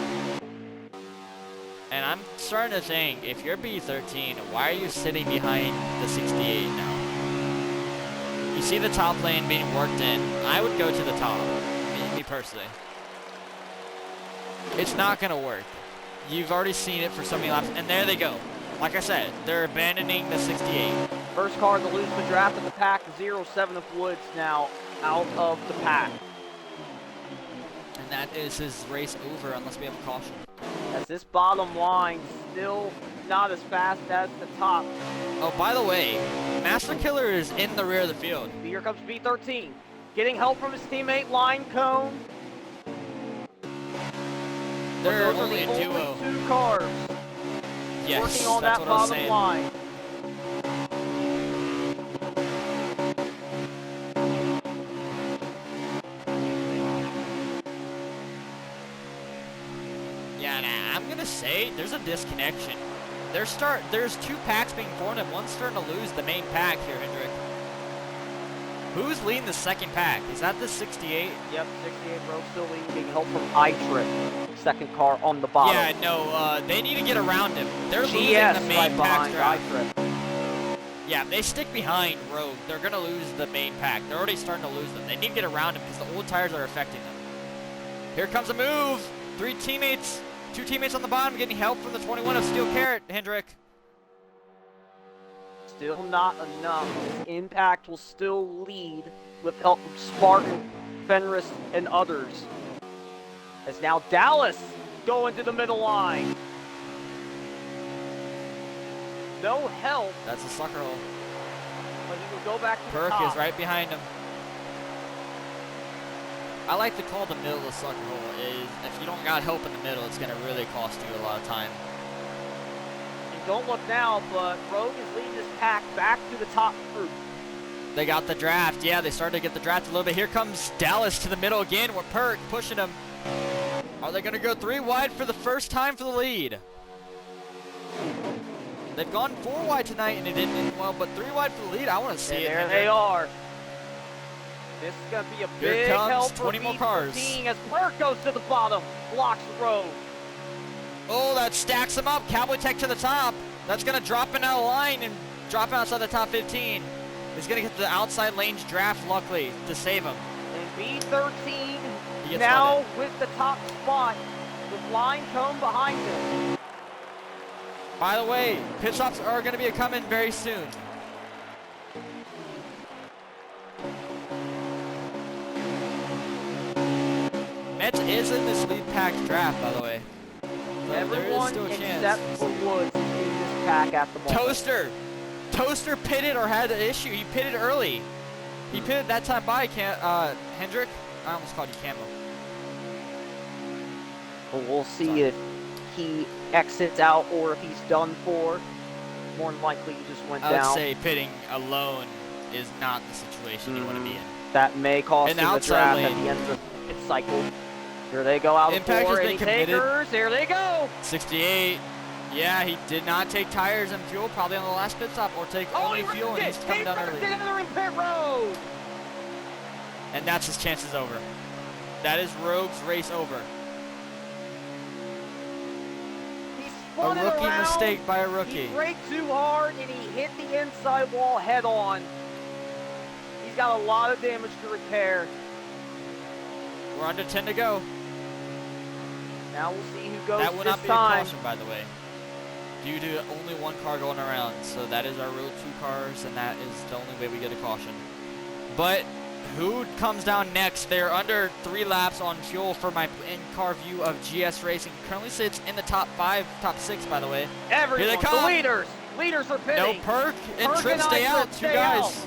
And I'm starting to think, if you're B13, why are you sitting behind the 68 now? You see the top lane being worked in. I would go to the top, me personally. It's not going to work. You've already seen it for so many laps, and there they go. Like I said, they're abandoning the 68. First car to lose the draft of the pack, 0-7 of Woods now out of the pack. And that is his race over unless we have a caution. As this bottom line still not as fast as the top. Oh, by the way, Master Killer is in the rear of the field. Here comes B13, getting help from his teammate Line Cone. They're Those are only the a duo. only 2 cars Yes, working on that's that what I was bottom saying. line. Yeah, nah, I'm gonna say there's a disconnection. There's 2 packs being formed, and one's starting to lose the main pack here, Hendrick. Who's leading the second pack? Is that the 68? Yep, 68 Rogue still leading, getting help from iTrip. Second car on the bottom. Yeah, no, they need to get around him. They're losing GS the main right pack behind draft. iTrip. Yeah, if they stick behind Rogue, they're gonna lose the main pack. They're already starting to lose them. They need to get around him because the old tires are affecting them. Here comes a move. 2 teammates on the bottom getting help from the 21 of Steel Carrot, Hendrick. Still not enough. Impact will still lead with help from Spartan, Fenris, and others. As now Dallas going to the middle line. No help, That's a sucker hole. but he will go back to the Perk top. is right behind him. I like to call the middle of the sucker hole. Is if you don't got help in the middle, it's gonna really cost you a lot of time. And don't look now, but Rogue is leading this pack back to the top group. They got the draft. Yeah, they started to get the draft a little bit. Here comes Dallas to the middle again with Perk pushing him. Are they gonna go 3 wide for the first time for the lead? They've gone 4 wide tonight and it didn't end well, but 3 wide for the lead. I want to see And it. there Hendrick. they are. This is going to be a Here big comes help for 20 more cars. B13 as Perk goes to the bottom, blocks the road. Oh, that stacks him up. Cowboy Tech to the top. That's going to drop him out of line and drop him outside the top 15. He's going to get the outside lanes draft, luckily, to save him. And B13 He gets now flooded. with the top spot with Line Cone behind him. By the way, pit stops are going to be coming very soon. Mets is in this lead pack draft, by the way. So there is Everyone still a except chance. for Woods is in this pack at the moment. Toaster pitted or had an issue. He pitted early. He pitted that time by Hendrick. I almost called you Camo. But we'll see Sorry. if he exits out or if he's done for. More than likely he just went I would down. say pitting alone is not the situation you want to be in. That may cost And him the outside draft at lane. the end of the pit cycle. Here they go out of Impact has 4, been any committed. takers? Here they go! 68. Yeah, he did not take tires and fuel probably on the last pit stop or take only fuel, and he's coming down early. Together in pit road! And that's his chances over. That is Rogue's race over. He A spun it rookie around mistake by a rookie. He braked too hard and he hit the inside wall head on. He's got a lot of damage to repair. We're under 10 to go. Now we'll see who goes That will this not be a time. caution, by the way. Due to only one car going around. So that is our rule 2 cars, and that is the only way we get a caution. But who comes down next? They're under 3 laps on fuel for my in-car view of GS Racing. Currently sits in the top 5, top 6, by the way. Everyone, come. the leaders are pitting. No Perk and Perk Trip and stay I out. Trip 2 stay guys.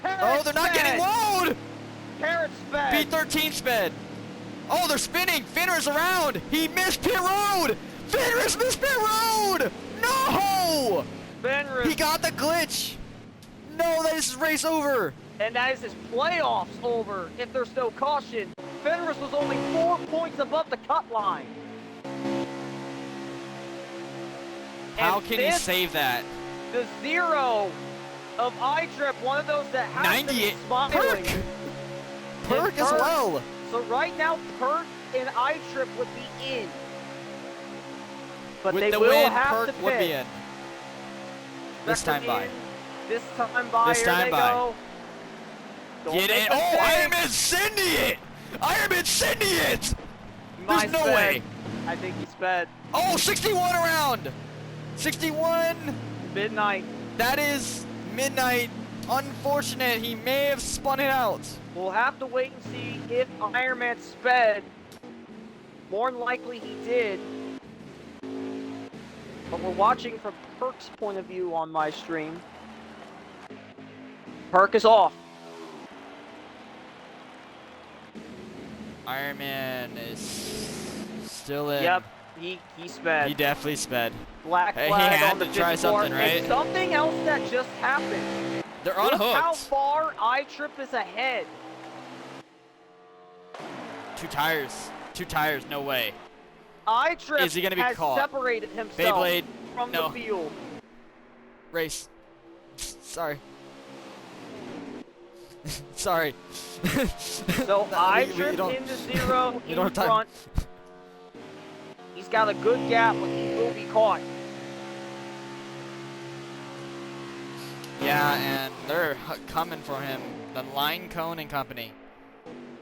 Oh, they're not getting load. Carrot sped. B13 sped. Oh, they're spinning. Finner's around. He missed pit road. Finner's missed pit road. No. Fenris. He got the glitch. No, that is his race over. And that is his playoffs over if there's no caution. Fenris was only 4 points above the cut line. How And can he this, save that? the 0 of iTrip, one of those that has to be 98. smiling. Perk. Perk as Perk. well. So right now, Perk and iTrip would be in. But With they the will win, have Perk to pit. would be in. This Record time by. in. This time by. This Here time they by. go. Don't Get make in. a Oh, mistake. Ironman Cindy it. Ironman Cindy it. My There's no sped. way. I think he sped. Oh, 61 around. 61. Midnight. That is midnight. Unfortunate. He may have spun it out. We'll have to wait and see if Ironman sped. More than likely he did. But we're watching from Perk's point of view on my stream. Perk is off. Ironman is still in. Yep, he sped. He definitely sped. Black Hey, he flag had on the to try pit floor. something, right? And something else that just happened. They're Look how unhooked. far iTrip is ahead. 2 tires. 2 tires. No way. iTrip Is he gonna be has caught? separated himself Beyblade. from No. the field. Race. Sorry. Sorry. So We iTrip don't- into 0 we in don't have time. front. He's got a good gap, but he will be caught. Yeah, and they're coming for him. The Line Cone and Company.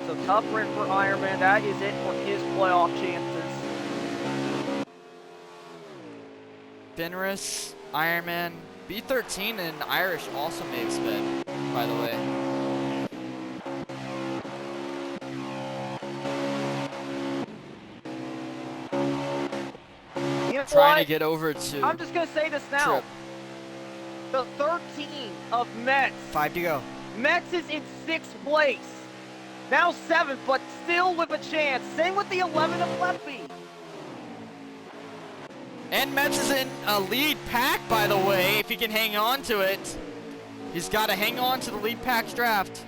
So tough win for Ironman. That is it for his playoff chances. Fenris, Ironman, B13, and Irish also may have sped, by the way. You know Trying what? to get over to I'm just gonna say this now. Trip. The 13 of Mets. 5 to go. Mets is in 6th place. Now 7th, but still with a chance. Same with the 11 of Leffy. And Metz is in a lead pack, by the way, if he can hang on to it. He's got to hang on to the lead pack's draft.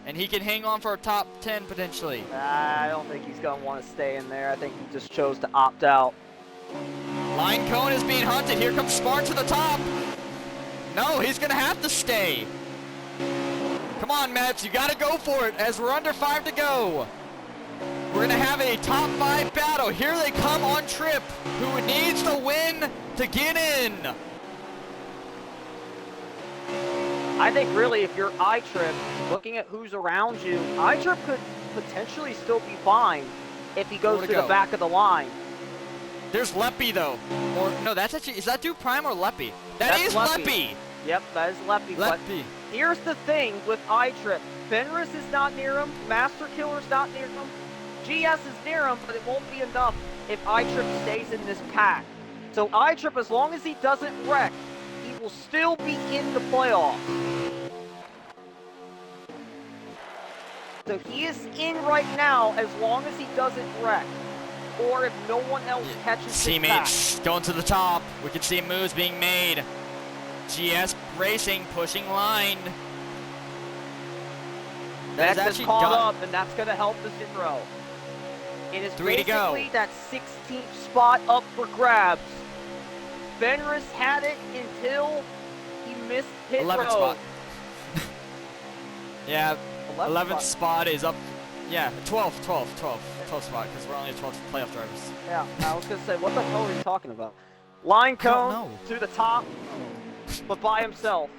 And he can hang on for a top 10 potentially. I don't think he's gonna want to stay in there. I think he just chose to opt out. Line Cone is being hunted. Here comes Spartan to the top. No, he's going to have to stay. Come on, Metz, you got to go for it as we're under 5 to go. We're going to have a top 5 battle. Here they come on Trip, who needs the win to get in. I think really if you're iTrip, looking at who's around you, iTrip could potentially still be fine if he goes More to to the go. back of the line. There's Leppy, though. Or, no, that's actually, is that Duke Prime or Leppy? That is That's Leppy. Yep, that is Leffy. But Leppy. here's the thing with iTrip. Fenris is not near him. Master Killer's not near him. GS is near him, but it won't be enough if iTrip stays in this pack. So iTrip, as long as he doesn't wreck, he will still be in the playoffs. So he is in right now as long as he doesn't wreck. Or if no one else catches his pack. Teammates going to the top. We can see moves being made. GS Racing pushing line. That That's is caught done. up, and that's going to help the 0. It is 3 to go. basically that 16th spot up for grabs. Fenris had it until he missed pit 11th road. spot. Yeah, 11th 11th spot is up. Yeah, 12th spot because we're only 12th playoff drivers. Yeah, I was going to say, what the hell are you talking about? Line I don't cone know. to the top, but by himself.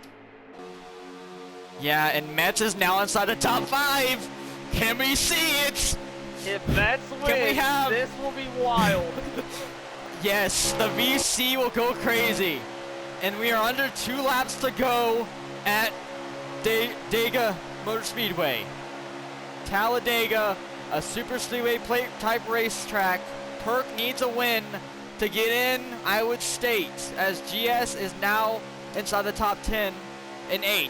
Yeah, and Mets is now inside the top 5. Can we see it? If Mets Can we win, have- this will be wild. Yes, the VC will go crazy. And we are under 2 laps to go at Talladega Motor Speedway. Talladega, a super speedway plate type racetrack. Perk needs a win to get in, I would state, as GS is now inside the top 10 in 8th.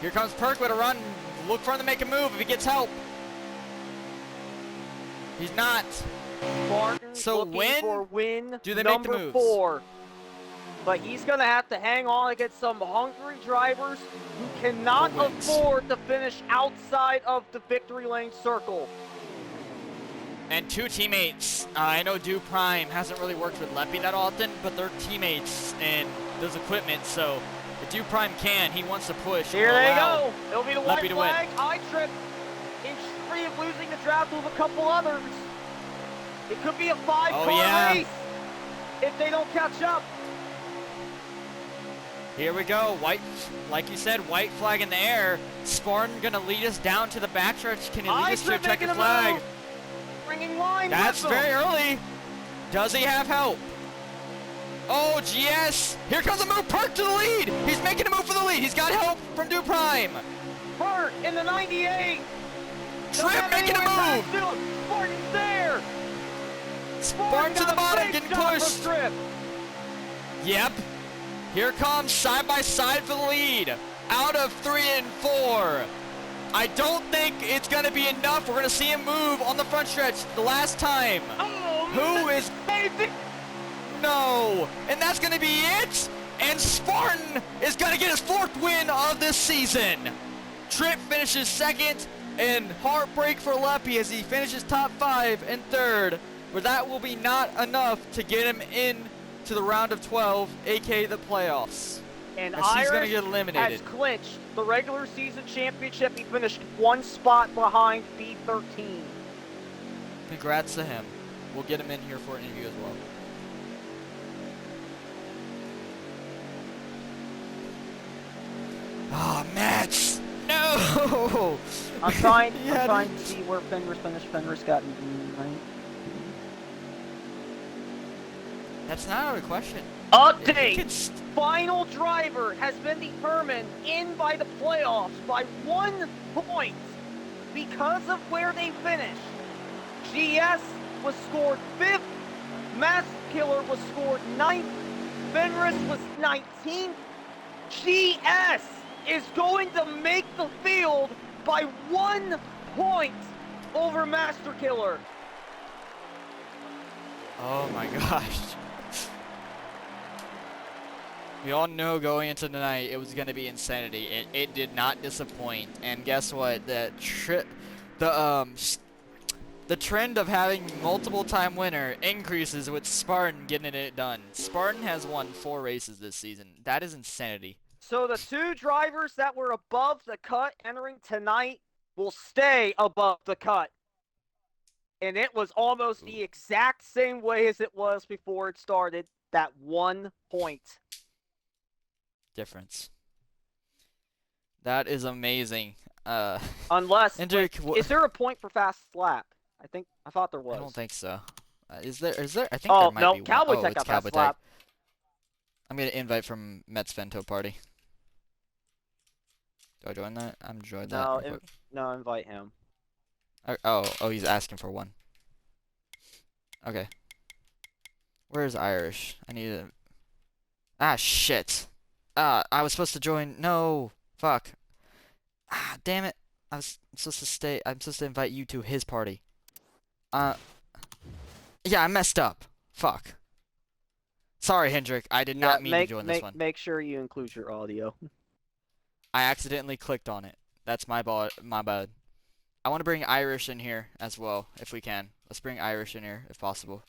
Here comes Perk with a run. Look for him to make a move if he gets help. He's not. Martin So looking when for win do they make the number moves? 4. But he's going to have to hang on against some hungry drivers who cannot For wins. afford to finish outside of the victory lane circle. And 2 teammates. I know Do Prime hasn't really worked with Leppy that often, but they're teammates and there's equipment, so if Do Prime can, he wants to push. Here or they allow go. It'll be the Leppy white to win. flag. I trip. Inch free of losing the draft with a couple others. It could be a 5-car yeah. race if they don't catch up. Here we go. White, like you said, white flag in the air. Spartan gonna lead us down to the backstretch. Can he lead us to a I-Trip making checkered a flag? move. Bringing line That's with them. very early. Does he have help? Oh, GS. Here comes a move. Perk to the lead. He's making a move for the lead. He's got help from Do Prime. Burt in the 98. Trip making a move. Spartan's there. Spartan to the bottom, getting pushed. Trip. Yep. Here comes side by side for the lead. Out of 3 and 4. I don't think it's going to be enough. We're going to see him move on the front stretch the last time. Oh, Who is... David. No. And that's going to be it. And Spartan is going to get his 4th win of this season. Tripp finishes 2nd. And heartbreak for Leppy as he finishes top 5 and 3rd. But that will be not enough to get him in to the round of 12, aka the playoffs. And As he's gonna Irish get eliminated. has clinched the regular season championship. He finished 1 spot behind B13. Congrats to him. We'll get him in here for an interview as well. Ah, Mets! No! I'm trying Yeah, to see where Fenris finished. Fenris got 9. That's not out of the question. Update! Final driver has been determined in by the playoffs by 1 point because of where they finished. GS was scored 5th, Master Killer was scored 9th, Fenris was 19th. GS is going to make the field by 1 point over Master Killer. Oh my gosh. We all know going into tonight it was going to be insanity. It did not disappoint. And guess what? The trend of having multiple time winner increases with Spartan getting it done. Spartan has won 4 races this season. That is insanity. So the 2 drivers that were above the cut entering tonight will stay above the cut. And it was almost the exact same way as it was before it started. That 1 point. Difference. That is amazing. Unless, Hendrick, is there a point for fast lap? I thought there was. I don't think so. Is there? I think Oh, there might no, be Cowboy one. Tech It's got fast Cowboy Tech. lap. I'm gonna invite from Mets Vento party. Do I join that? I'm joined that. No, real quick. no, invite him. Oh, he's asking for one. Okay. Where's Irish? I need to... Ah, shit. I was supposed to join... No. Fuck. Ah, damn it. I'm supposed to stay... I'm supposed to invite you to his party. Yeah, I messed up. Fuck. Sorry, Hendrick. I did not mean to join this one. Make sure you include your audio. I accidentally clicked on it. That's my bad. I want to bring Irish in here as well, if we can. Let's bring Irish in here, if possible.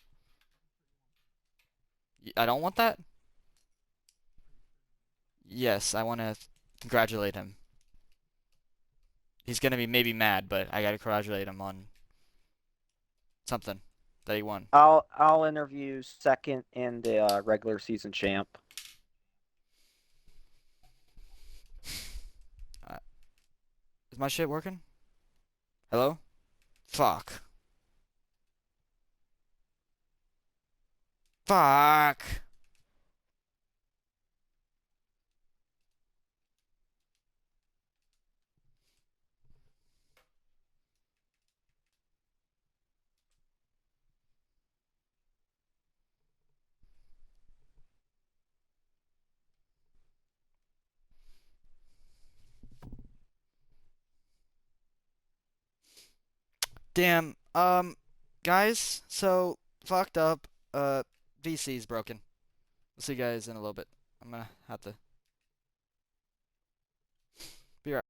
I don't want that? Yes, I want to congratulate him. He's going to be maybe mad, but I got to congratulate him on something. that he won. I'll interview second and the regular season champ. Is my shit working? Hello? Fuck. Fuck. Damn. Guys, so fucked up. VC's broken. We'll see you guys in a little bit. I'm gonna have to be right